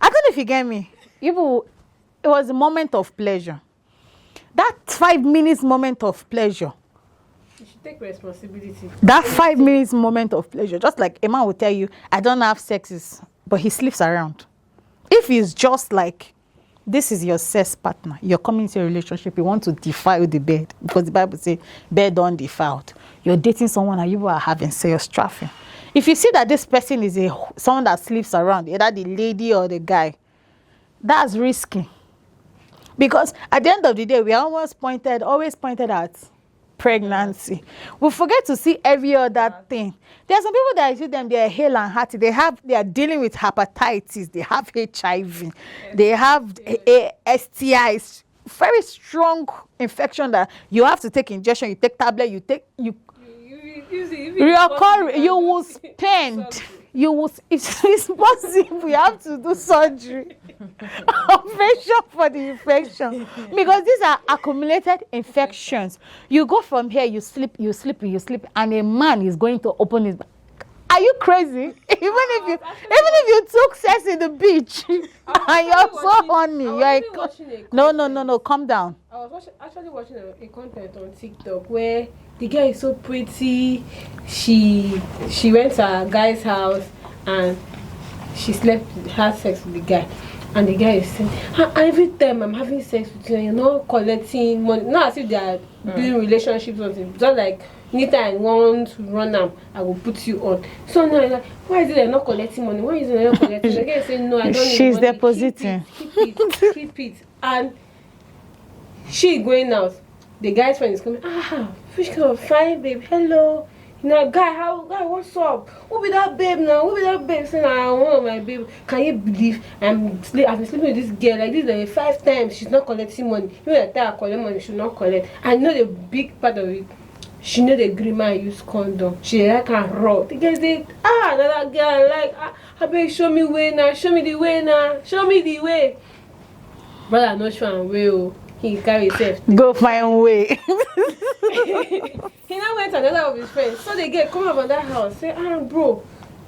Speaker 4: I don't know if you get me. It was a moment of pleasure. That 5 minutes moment of pleasure.
Speaker 2: You should take responsibility.
Speaker 4: That 5 minutes moment of pleasure, just like a man will tell you, I don't have sex, but he sleeps around. If he's just like, this is your sex partner, you're coming into a relationship, you want to defile the bed, because the Bible says, bed don't defiled. You're dating someone and you are having serious trafficking. If you see that this person is someone that sleeps around, either the lady or the guy, that's risky. Because at the end of the day, we always pointed at pregnancy. We forget to see every other thing. There are some people that I see them, they are hale and hearty. They are dealing with hepatitis, they have HIV, they have STIs, very strong infection that you have to take injection, you take tablet, you will spend. It's possible you have to do surgery, operation for the infection, because these are accumulated infections. You go from here, you sleep, and a man is going to open his. Are you crazy? Even if you took sex in the beach and you're so horny, you're like, no, calm down.
Speaker 2: I was actually watching a content on TikTok where the girl is so pretty. She went to a guy's house and she had sex with the guy. And the guy is saying, every time I'm having sex with you, you're not collecting money. Not as if they are doing relationships or something. Just like, anytime I want to run them, I will put you on. So now I'm like, why is it they're not collecting money? Why is it they're not collecting? The guy is saying, no, I don't need
Speaker 4: She's
Speaker 2: money.
Speaker 4: depositing.
Speaker 2: Keep it. And she going out. The guy's friend is coming, fish come fine, babe, hello. You know, guy, what's up? Who be that babe now? Who be that babe? Saying, I want my babe. Can you believe I've been sleeping with this girl like this like 5 times? She's not collecting money. Even if I tell her collect money, she'll not collect. I know the big part of it. She know the grandma use condom. She like her raw. The guy say, another girl like, I beg, show me way now. Show me the way now. Show me the way. Brother, I'm not sure I'm way. He carry himself.
Speaker 4: Go find way.
Speaker 2: He now went to another of his friends. So they get come up on that house. Say, bro,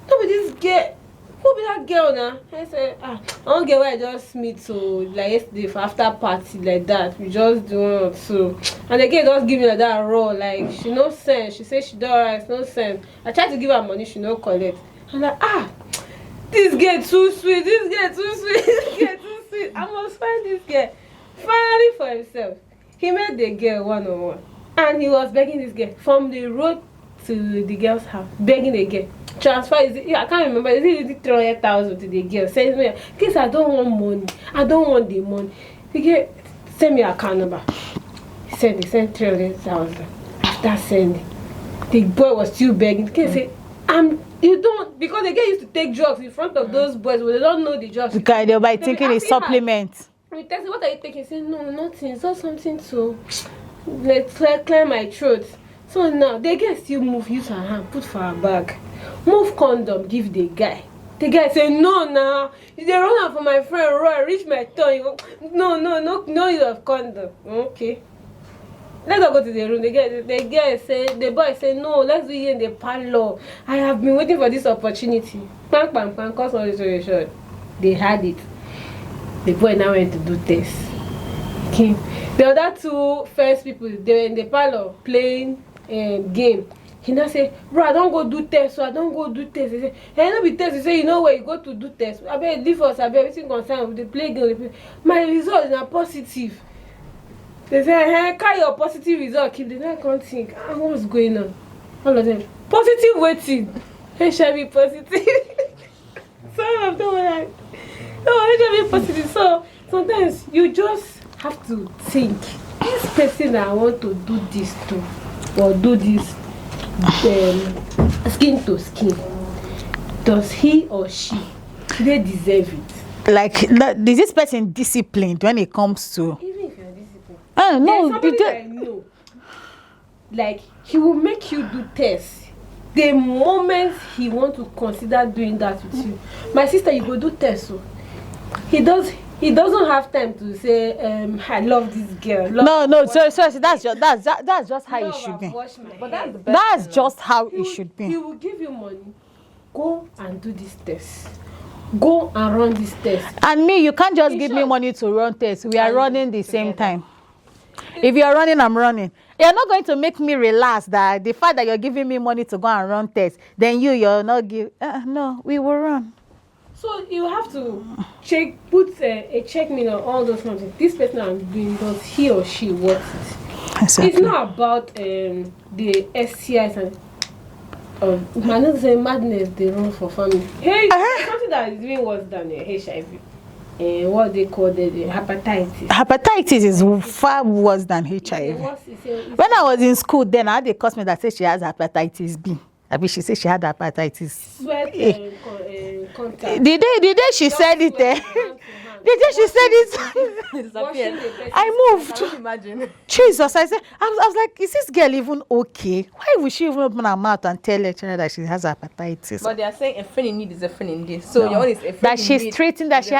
Speaker 2: don't be this girl. Who be that girl now? I said, I don't get why I just meet so like yesterday for after party like that. We just do so. And the girl just give me like that raw. Like she no sense. She said she don't alright, no sense. I tried to give her money, she no collect. I'm like, this girl too sweet. This girl too sweet. This girl too sweet. I must find this girl. Finally for himself, he met the girl one-on-one, and he was begging this girl from the road to the girl's house, begging the girl. Transfer I can't remember, is it 300,000 to the girl? Says me, because I don't want money, I don't want the money. The girl send me an account number. He sent 300,000. After sending, the boy was still begging. The girl said, You don't, because they get used to take drugs in front of those boys, but they don't know the drugs.
Speaker 4: Because they'll be thinking it's supplement.
Speaker 2: We test what are you taking? Say no, nothing. It's not something to clear my throat. So now they get still move, use her hand, put for her bag, move condom, give the guy. The guy say no now. If they run out for my friend, run reach my tongue. No use of condom. Okay. Let's go to the room. The boy say no. Let's do it in the parlor. I have been waiting for this opportunity. Bang bang bang. Cause all this very short. They had it. The boy now went to do test. Okay. The other two first people, they were in the parlor playing game. He now say, bro, I don't go do test, so I don't go do test. He say, hey, no be test. He say, you know where you go to do test. I bet leave us, I bet everything concerned with the play game. My result is not positive. They say, hey, carry your positive result. Keep the night can't think. What's going on? All of them. Positive waiting. HIV positive. Some of them were like, no, HIV positive. So sometimes you just have to think, this person that I want to do this to, or do this skin to skin, does he or she, do they deserve it?
Speaker 4: Like, is this person disciplined when it comes to?
Speaker 2: Even if you're disciplined.
Speaker 4: No,
Speaker 2: somebody that I know, like, he will make you do tests. The moment he want to consider doing that with you, my sister, you go do tests. So he doesn't have time to say, I love this girl.
Speaker 4: So that's just how it should be.
Speaker 3: But that's the best.
Speaker 4: That's just how it should be.
Speaker 2: He will give you money. Go and do this test. Go and run this test.
Speaker 4: And me, you can't just give me money to run tests. We are running the same time. If you are running, I'm running. You're not going to make me relax that the fact that you're giving me money to go and run tests, then you're not give. No, we will run.
Speaker 2: So you have to put a check me on all those things. This person I'm doing, does he or she want it? Exactly. It's not about the STIs and I know the madness they run for family. Hey, something that is even worse than HIV. What they call the hepatitis.
Speaker 4: Hepatitis is far worse than HIV. When I was in school, then I had a classmate that said she has hepatitis B. I mean, she said she had hepatitis.
Speaker 2: Sweat contact.
Speaker 4: The day she said it, the day she said it, I moved.
Speaker 3: I can't imagine.
Speaker 4: Jesus, I was like, is this girl even okay? Why would she even open her mouth and tell lecturer that she has hepatitis?
Speaker 3: But they are saying a friend in need is a friend in this. So your own is a friend
Speaker 4: that
Speaker 3: in
Speaker 4: she's
Speaker 3: need
Speaker 4: treating that she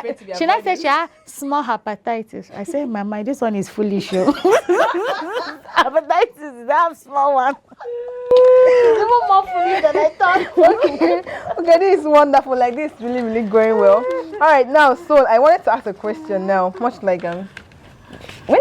Speaker 4: not said she had
Speaker 1: small hepatitis.
Speaker 4: I said, Mama, this one is foolish. Hepatitis is that small one.
Speaker 1: It's even more foolish than I thought. Okay, this is wonderful. Like, this is really, really going well. All right, now, so I wanted to ask a question now, much like when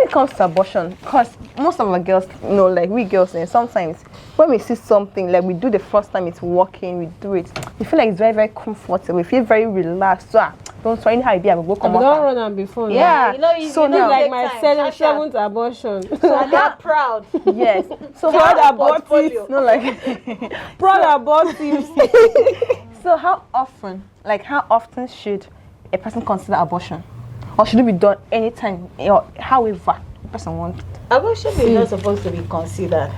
Speaker 1: it comes to abortion, because most of our girls, you know, like we girls, and sometimes when we see something, like we do the first time it's working, we do it, we feel like it's very, very comfortable. We feel very relaxed. So, don't try how you be. I will go come
Speaker 2: don't run on before.
Speaker 1: Yeah,
Speaker 2: so now, like my seventh abortion.
Speaker 3: So I'm not proud.
Speaker 1: Yes. So
Speaker 2: proud about it.
Speaker 1: No, like
Speaker 2: proud about it.
Speaker 1: So how often should a person consider abortion? Or should it be done anytime, or however the person wants it?
Speaker 3: Abortion is not supposed to be considered,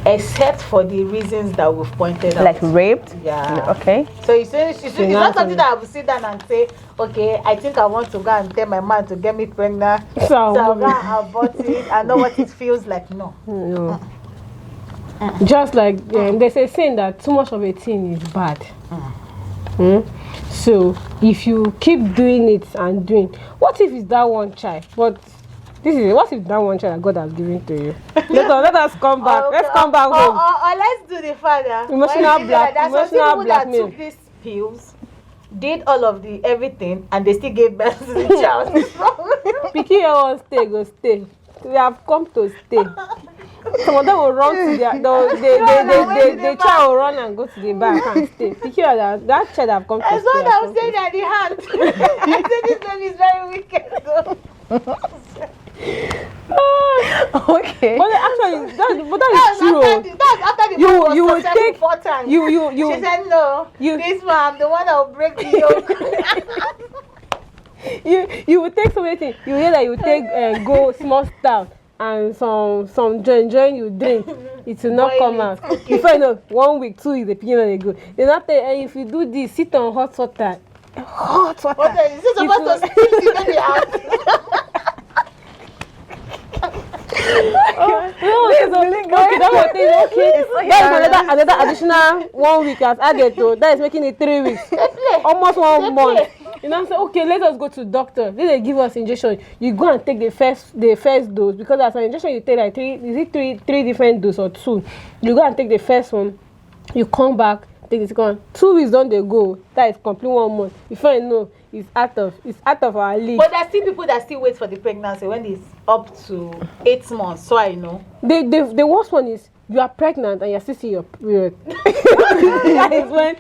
Speaker 3: except for the reasons that we've pointed out.
Speaker 1: Like raped?
Speaker 3: Yeah.
Speaker 1: Okay.
Speaker 3: So it's not something that I will sit down and say, okay, I think I want to go and tell my man to get me pregnant. So I'll go and abort it. I know what it feels like. No.
Speaker 2: Just like there's a saying that too much of a thing is bad. So if you keep doing it and doing, what if it's that one child? What if that one child that God has given to you? Let us come back. Let's come back home.
Speaker 3: Or let's do the father.
Speaker 2: Emotional blackmail.
Speaker 3: There's some people that took these pills, did all of the everything, and they still gave birth to the child.
Speaker 2: Pikin won't stay, go stay. We have come to stay. Some of them will run to their the child will run and go to the back and stay. Pikin that child have come to stay.
Speaker 3: That's what I was saying at the hand. I said this baby is very wicked though.
Speaker 1: Okay.
Speaker 2: But actually, that is true.
Speaker 3: That's after the
Speaker 2: you will take
Speaker 3: 4 times.
Speaker 2: You.
Speaker 3: She said no. This one, I'm the one that will break the yoke.
Speaker 2: you will take so many things. You hear that you take go small stuff and some join you drink. it will not come out. Before you know, 1 week, 2 weeks, the pikin they go. They not tell you, if you do this, sit on hot water. Hot water.
Speaker 3: Okay, is this supposed to steam the baby out?
Speaker 2: Okay. That's another additional 1 week as added to that is making it 3 weeks. Almost 1 month. You know, say okay, let us go to doctor. Then they give us injection. You go and take the first dose because as an injection you take like three different doses or 2. You go and take the first one. You come back, take the second one. 2 weeks don't they go? That is complete 1 month. Before you know, it's out of our league.
Speaker 3: But there's still people that still wait for the pregnancy when it's up to 8 months. So I know.
Speaker 2: The worst one is you are pregnant and you're still seeing your period. that is when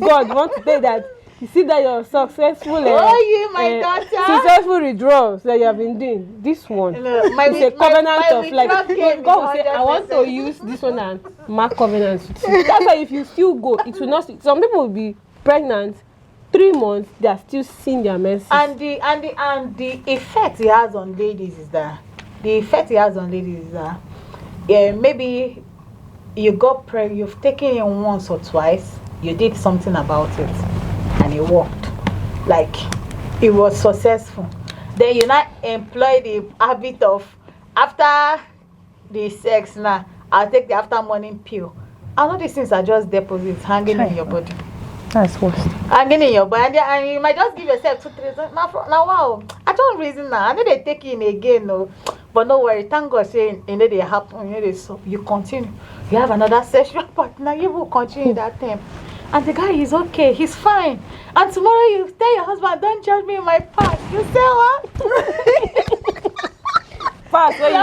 Speaker 2: God wants to say that you see that you're successful.
Speaker 3: My daughter.
Speaker 2: Successful withdrawals that you have been doing. This one is a covenant of like God will say, I want to use this one and mark covenants with you. That's why if you still go, it will not. Some people will be pregnant 3 months, they are still seeing their menses.
Speaker 3: And the effect it has on ladies is that maybe you got pregnant, you've taken it once or twice, you did something about it, and it worked. Like it was successful. Then you not employ the habit of after the sex now, I'll take the after morning pill. And all these things are just deposits hanging in your body.
Speaker 1: That's worse.
Speaker 3: Hanging in your body, and you might just give yourself 2-3 days. Now wow, I don't reason now. I know they take in again, no. But no worry, thank God saying you know they happen, you know they so you continue. You have another sexual partner, you will continue that time. And the guy is okay, he's fine. And tomorrow you tell your husband, don't judge me in my past. You say what?
Speaker 2: Past where you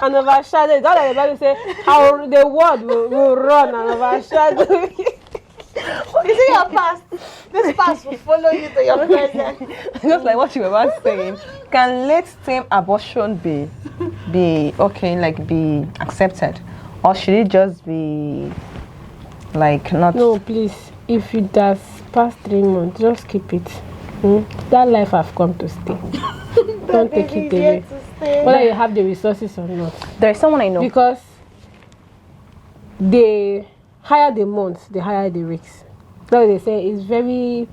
Speaker 2: and overshadow. It's not like the Bible say how the word will run and overshadow.
Speaker 3: You see your past. This past will follow you to your present.
Speaker 1: Just like what you were about saying, can late-term abortion be okay, like be accepted, or should it just be like not?
Speaker 2: No, please. If it does past 3 months, just keep it. That life I've come to stay. Don't take it away. Whether you have the resources or not.
Speaker 1: There is someone I know.
Speaker 2: Because the higher the months, the higher the risks. So they say it's very,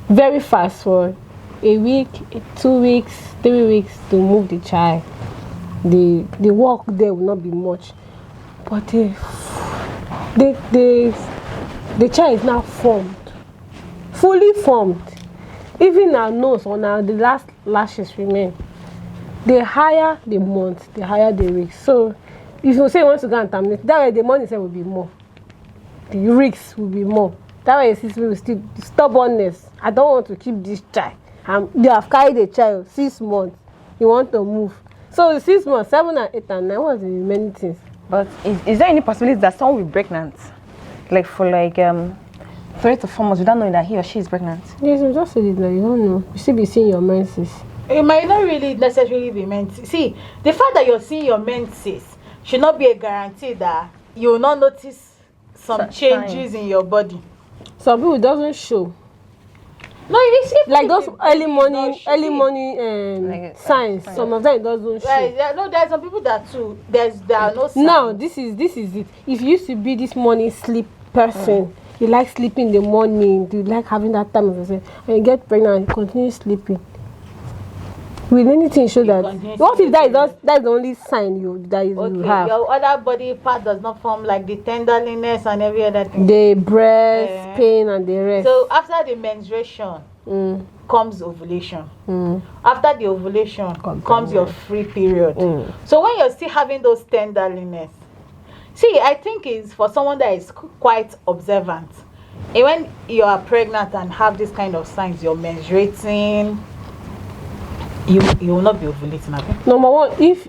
Speaker 2: very fast for a week, 2 weeks, 3 weeks to move the child. The work there will not be much, but the child is now formed, fully formed. Even our nose or now the last lashes remain. The higher the month, the higher the risk. So if you say you want to go and terminate, that way the money will be more. The risks will be more. That way people will still stubbornness. I don't want to keep this child. You have carried a child 6 months. You want to move. So 6 months, 7 and 8 and 9 was many things.
Speaker 1: But is there any possibility that someone will be pregnant, like for like 3 to 4 months without knowing that he or she is pregnant?
Speaker 2: Yes, you just said it now. You don't know. You still be seeing your menses.
Speaker 3: It might not really necessarily be menses. See, the fact that you're seeing your menses should not be a guarantee that you will not notice some changes in your body.
Speaker 2: Some people doesn't show.
Speaker 3: No, you see,
Speaker 2: like those early morning signs. Some of them it doesn't show.
Speaker 3: Right, no, there's some people that too. There are no signs.
Speaker 2: Now this is it. If you used to be this morning sleep person, you like sleeping in the morning, you like having that time of say, and you get pregnant and you continue sleeping. Will anything show that? What if that's the only sign you have?
Speaker 3: Your other body part does not form, like the tenderliness and every other thing.
Speaker 2: The breast pain and the rest.
Speaker 3: So after the menstruation comes ovulation. After the ovulation comes your free period. So when you're still having those tenderliness, see, I think it's for someone that is quite observant. And when you are pregnant and have this kind of signs, you're menstruating, you will not be ovulating again.
Speaker 2: Number one, if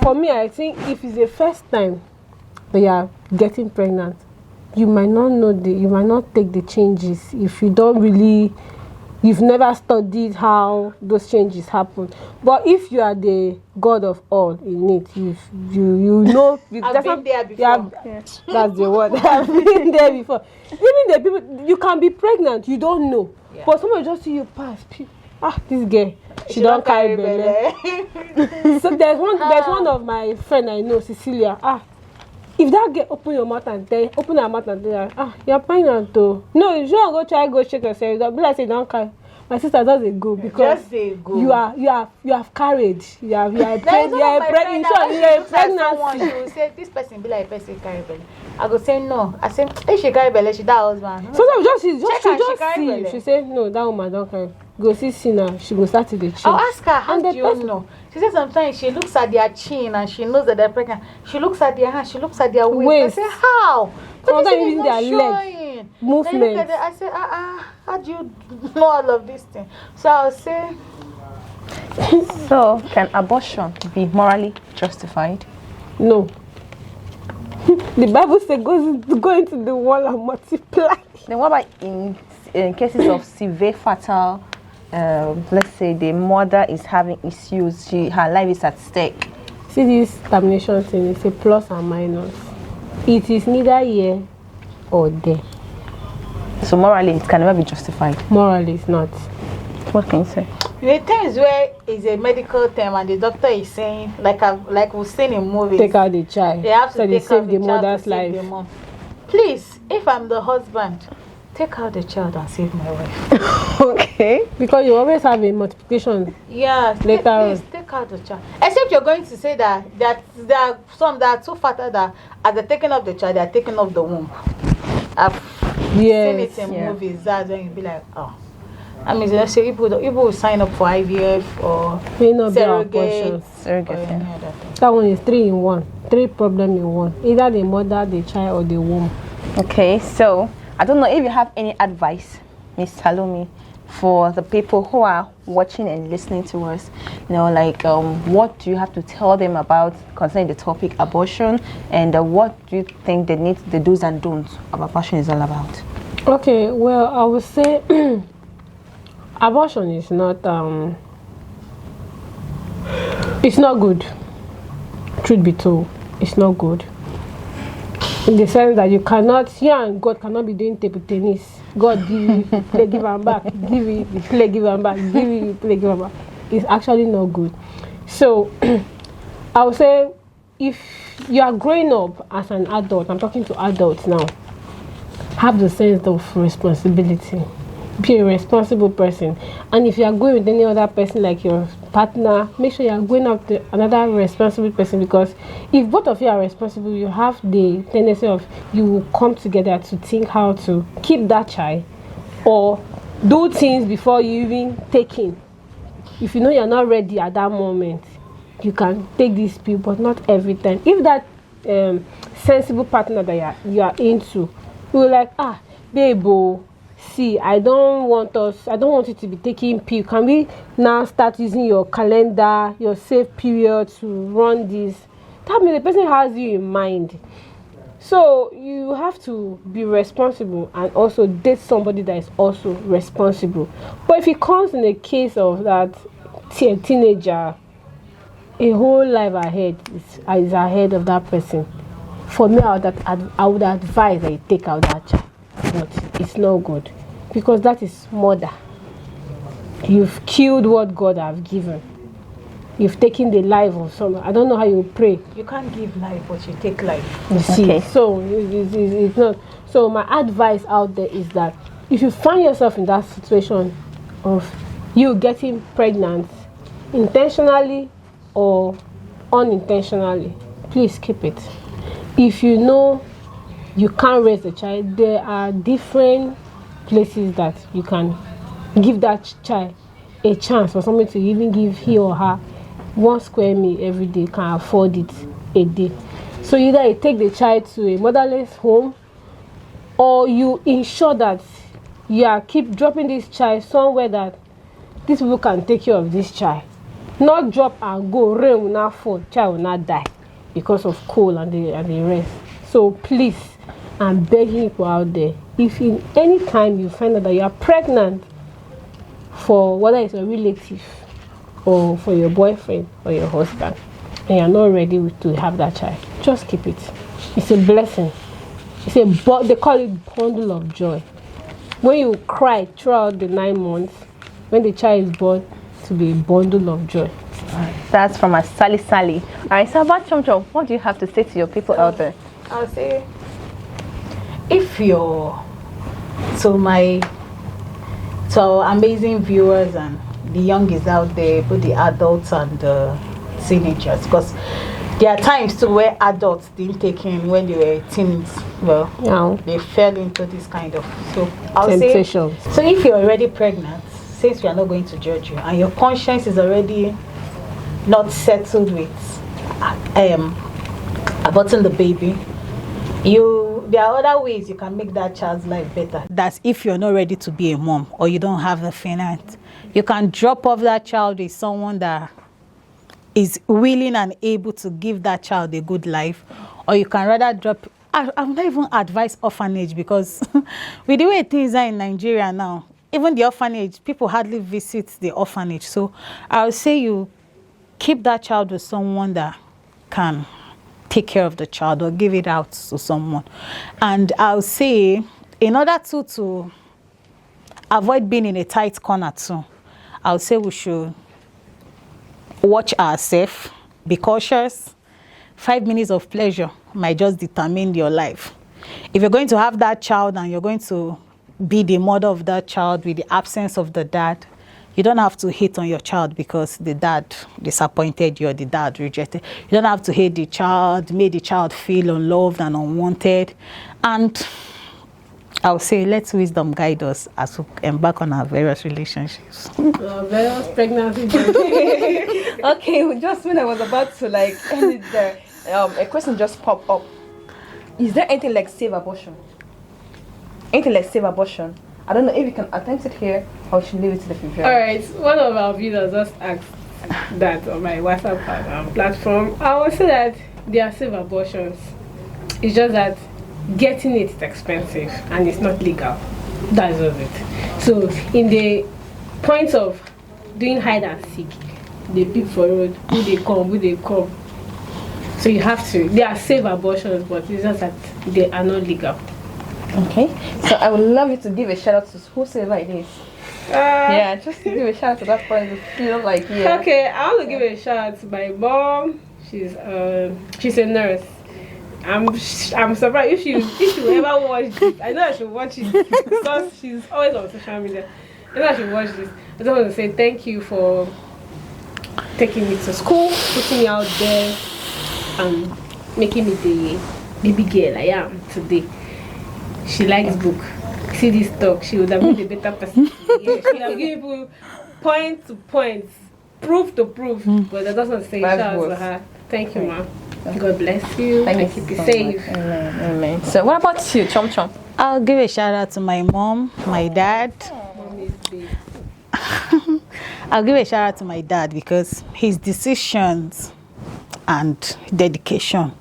Speaker 2: for me, I think if it's the first time that you are getting pregnant, you might not know you might not take the changes if you don't really, you've never studied how those changes happen. But if you are the God of all in it, you know.
Speaker 3: I've been there before.
Speaker 2: That's the word. I've been there before. Even the people, you can be pregnant, you don't know. But someone just see you pass. this girl, she don't carry belle. So there's one of my friend I know, Cecilia. If that girl open her mouth and tell her, you're pregnant though. No, you shouldn't go shake yourself. Don't be like say don't carry. My sister doesn't go because you have carried. You are pregnant.
Speaker 3: She will say this person be like person carry belly. I go say no. I say if she carry belly, she that husband.
Speaker 2: So she just see. She say no, that woman don't carry. Go see now. She go start to the change.
Speaker 3: I'll ask her how do you know? She said sometimes she looks at their chin and she knows that they're pregnant. She looks at their hand. She looks at their waist. I say how?
Speaker 2: Sometimes even their leg movement.
Speaker 3: I say how do you know all of these things? So I'll say.
Speaker 1: So can abortion be morally justified?
Speaker 2: No. The Bible says go into the world and multiply.
Speaker 1: Then what about in cases of severe fatal, let's say the mother is having issues, her life is at stake?
Speaker 2: See, this termination thing is a plus and minus. It is neither here or there.
Speaker 1: So morally it can never be justified?
Speaker 2: Morally it's not.
Speaker 1: What can you say?
Speaker 3: The times where it's a medical term and the doctor is saying, like we've seen in movies,
Speaker 2: take out the child.
Speaker 3: They have to
Speaker 2: so
Speaker 3: take
Speaker 2: they save
Speaker 3: out
Speaker 2: the
Speaker 3: child
Speaker 2: mother's
Speaker 3: to save
Speaker 2: life.
Speaker 3: the mom. Please, if I'm the husband, take out the child and save my wife.
Speaker 1: Okay.
Speaker 2: Because you always have a multiplication.
Speaker 3: Yeah,
Speaker 2: later on.
Speaker 3: Please take out the child. Except you're going to say that there are some that are so fatal that as they're taking off the child, they're taking off the womb. I've seen it in movies. That's when you'll be like, oh. I mean, let's say people will sign up for IVF or surrogate.
Speaker 2: That one is 3 in 1. 3 problems in 1. Either the mother, the child, or the womb.
Speaker 1: Okay, so I don't know if you have any advice, Miss Salome, for the people who are watching and listening to us. You know, like what do you have to tell them about concerning the topic abortion, and what do you think the do's and don'ts of abortion is all about?
Speaker 2: Okay, well, I would say abortion is not it's not good. Truth be told, it's not good. In the sense that you and God cannot be doing table tennis. God give you play, give him back, give you play, give him back, give you play, give him back. It's actually not good. So I would say if you are growing up as an adult, I'm talking to adults now, have the sense of responsibility. Be a responsible person. And if you are going with any other person like your partner, make sure you are going up to another responsible person, because if both of you are responsible, you have the tendency of you will come together to think how to keep that child or do things before you even take in. If you know you're not ready at that moment, you can take this pill, but not every time. If that sensible partner that you are into, you will like, babe, see, I don't want you to be taking pill. Can we now start using your calendar, your safe period to run this? That means the person has you in mind. So you have to be responsible and also date somebody that is also responsible. But if it comes in a case of that teenager, a whole life ahead is ahead of that person. For me, I would advise that you take out that child. But it's not good, because that is murder. You've killed what God has given. You've taken the life of someone. I don't know how you pray.
Speaker 3: You can't give life, but you take life.
Speaker 2: You see, so it's not. So my advice out there is that if you find yourself in that situation of you getting pregnant intentionally or unintentionally, please keep it. If you know you can't raise the child, there are different places that you can give that child a chance for someone to even give he or her 1 square meal every day, can afford it a day. So either you take the child to a motherless home, or you ensure that you keep dropping this child somewhere that these people can take care of this child. Not drop and go, rain will not fall, child will not die because of cold and the rest. So please, I'm begging people out there, if in any time you find out that you are pregnant, for whether it's a relative or for your boyfriend or your husband, and you're not ready to have that child, just keep it. It's a blessing. They call it bundle of joy. When you cry throughout the 9 months, when the child is born, to be a bundle of joy.
Speaker 1: That's from a Sally Sally. All right, so about Chom Chom, what do you have to say to your people out there?
Speaker 3: I'll say, if you're to our amazing viewers and the youngest out there, both the adults and the teenagers, because there are times too where adults didn't take in when they were teens. Well,
Speaker 2: Yeah.
Speaker 3: they fell into this kind of
Speaker 2: Temptations.
Speaker 3: So if you're already pregnant, since we are not going to judge you, and your conscience is already not settled with aborting the baby, there are other ways you can make that child's life better.
Speaker 4: That's if you're not ready to be a mom or you don't have the finance. You can drop off that child with someone that is willing and able to give that child a good life, or you can rather drop. I would not even advise orphanage, because with the way things are in Nigeria now, even the orphanage, people hardly visit the orphanage. So I would say you keep that child with someone that can take care of the child or give it out to someone. And I'll say, in order to avoid being in a tight corner too, I'll say we should watch ourselves, be cautious. 5 minutes of pleasure might just determine your life. If you're going to have that child and you're going to be the mother of that child with the absence of the dad, you don't have to hate on your child because the dad disappointed you or the dad rejected. You don't have to hate the child, make the child feel unloved and unwanted. And I would say, let wisdom guide us as we embark on our various relationships.
Speaker 2: Various pregnancy.
Speaker 1: Okay, just when I was about to end it there, a question just popped up. Is there anything like safe abortion? Anything like safe abortion? I don't know if you can attempt it here or should leave it to the future.
Speaker 2: Alright, one of our viewers just asked that on my WhatsApp platform. I would say that there are safe abortions. It's just that getting it is expensive and it's not legal. That's just it. So in the point of doing hide and seek, they pick for road, who they come. So you have to, there are safe abortions, but it's just that they are not legal.
Speaker 1: Okay, so I would love you to give a shout out to whosoever it is. Yeah, just give a shout out to that person. Feel like
Speaker 2: Okay, I want to give a shout out to my mom. She's a nurse. I'm surprised if she will ever watch this. I know I should watch it because she's always on social media. I know I should watch this. I just want to say thank you for taking me to school, putting me out there, and making me the baby girl I am today. She likes book. See this talk, she would have been a better person. Yeah, she would have given people point to point, proof to proof. But that doesn't say shout out to her. Thank you, ma'am. God bless you.
Speaker 1: Thank you.
Speaker 2: Keep you safe.
Speaker 1: Amen. Amen. So what about you, Chom Chom?
Speaker 4: I'll give a shout out to my mom, my dad. I'll give a shout out to my dad because his decisions and dedication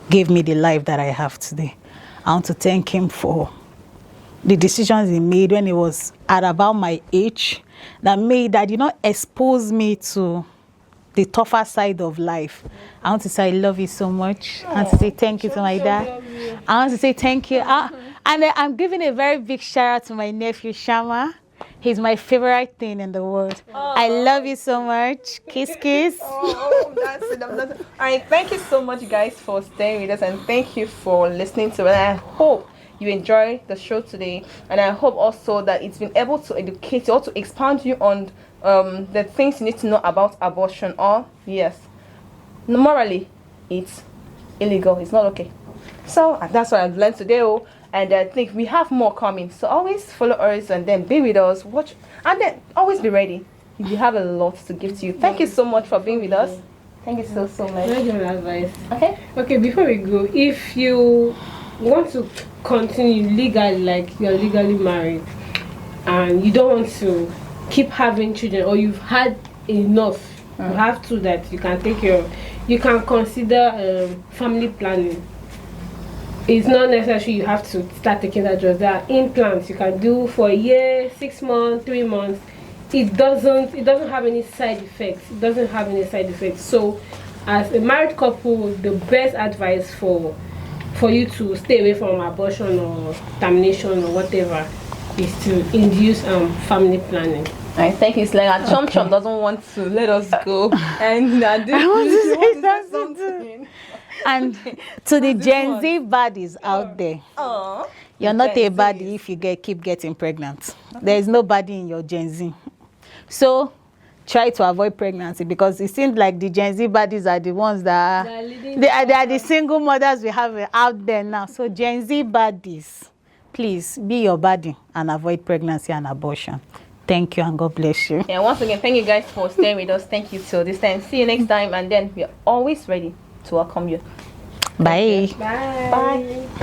Speaker 4: gave me the life that I have today. I want to thank him for the decisions he made when he was at about my age that did not expose me to the tougher side of life. I want to say I love you so much. I want to say thank you to my dad. I want to say thank you. And I'm giving a very big shout out to my nephew, Shama. He's my favorite thing in the world. I love you so much. Kiss, kiss.
Speaker 1: That's it. All right, thank you so much, guys, for staying with us, and thank you for listening to it. And I hope you enjoy the show today, and I hope also that it's been able to educate you or to expand you on the things you need to know about abortion. Or yes, morally, it's illegal. It's not okay. So that's what I've learned today. And I think we have more coming. So always follow us and then be with us. Watch and then always be ready. We have a lot to give to you. Thank you so much for being with us. Thank you so much.
Speaker 2: Can I give an advice?
Speaker 1: Okay,
Speaker 2: before we go, if you want to continue legally, like you're legally married, and you don't want to keep having children, or you've had enough, you have two that you can take care of, you can consider family planning. It's not necessary you have to start taking that drugs. There are implants you can do for a year, 6 months, 3 months. It doesn't have any side effects. So as a married couple, the best advice for you to stay away from abortion or termination or whatever is to induce family planning.
Speaker 1: I think it's like a chum chum doesn't want to let us go, and I
Speaker 4: want to say something. And to the Gen Z baddies out there, you're not a baddie if you keep getting pregnant. There is no baddie in your Gen Z. So try to avoid pregnancy, because it seems like the Gen Z baddies are the ones that they are the single mothers we have out there now. So Gen Z baddies, please be your baddie and avoid pregnancy and abortion. Thank you and God bless you.
Speaker 1: Yeah, once again, thank you guys for staying with us. Thank you till this time. See you next time, and then we're always ready to welcome you.
Speaker 4: Bye.
Speaker 2: Bye.
Speaker 1: Bye.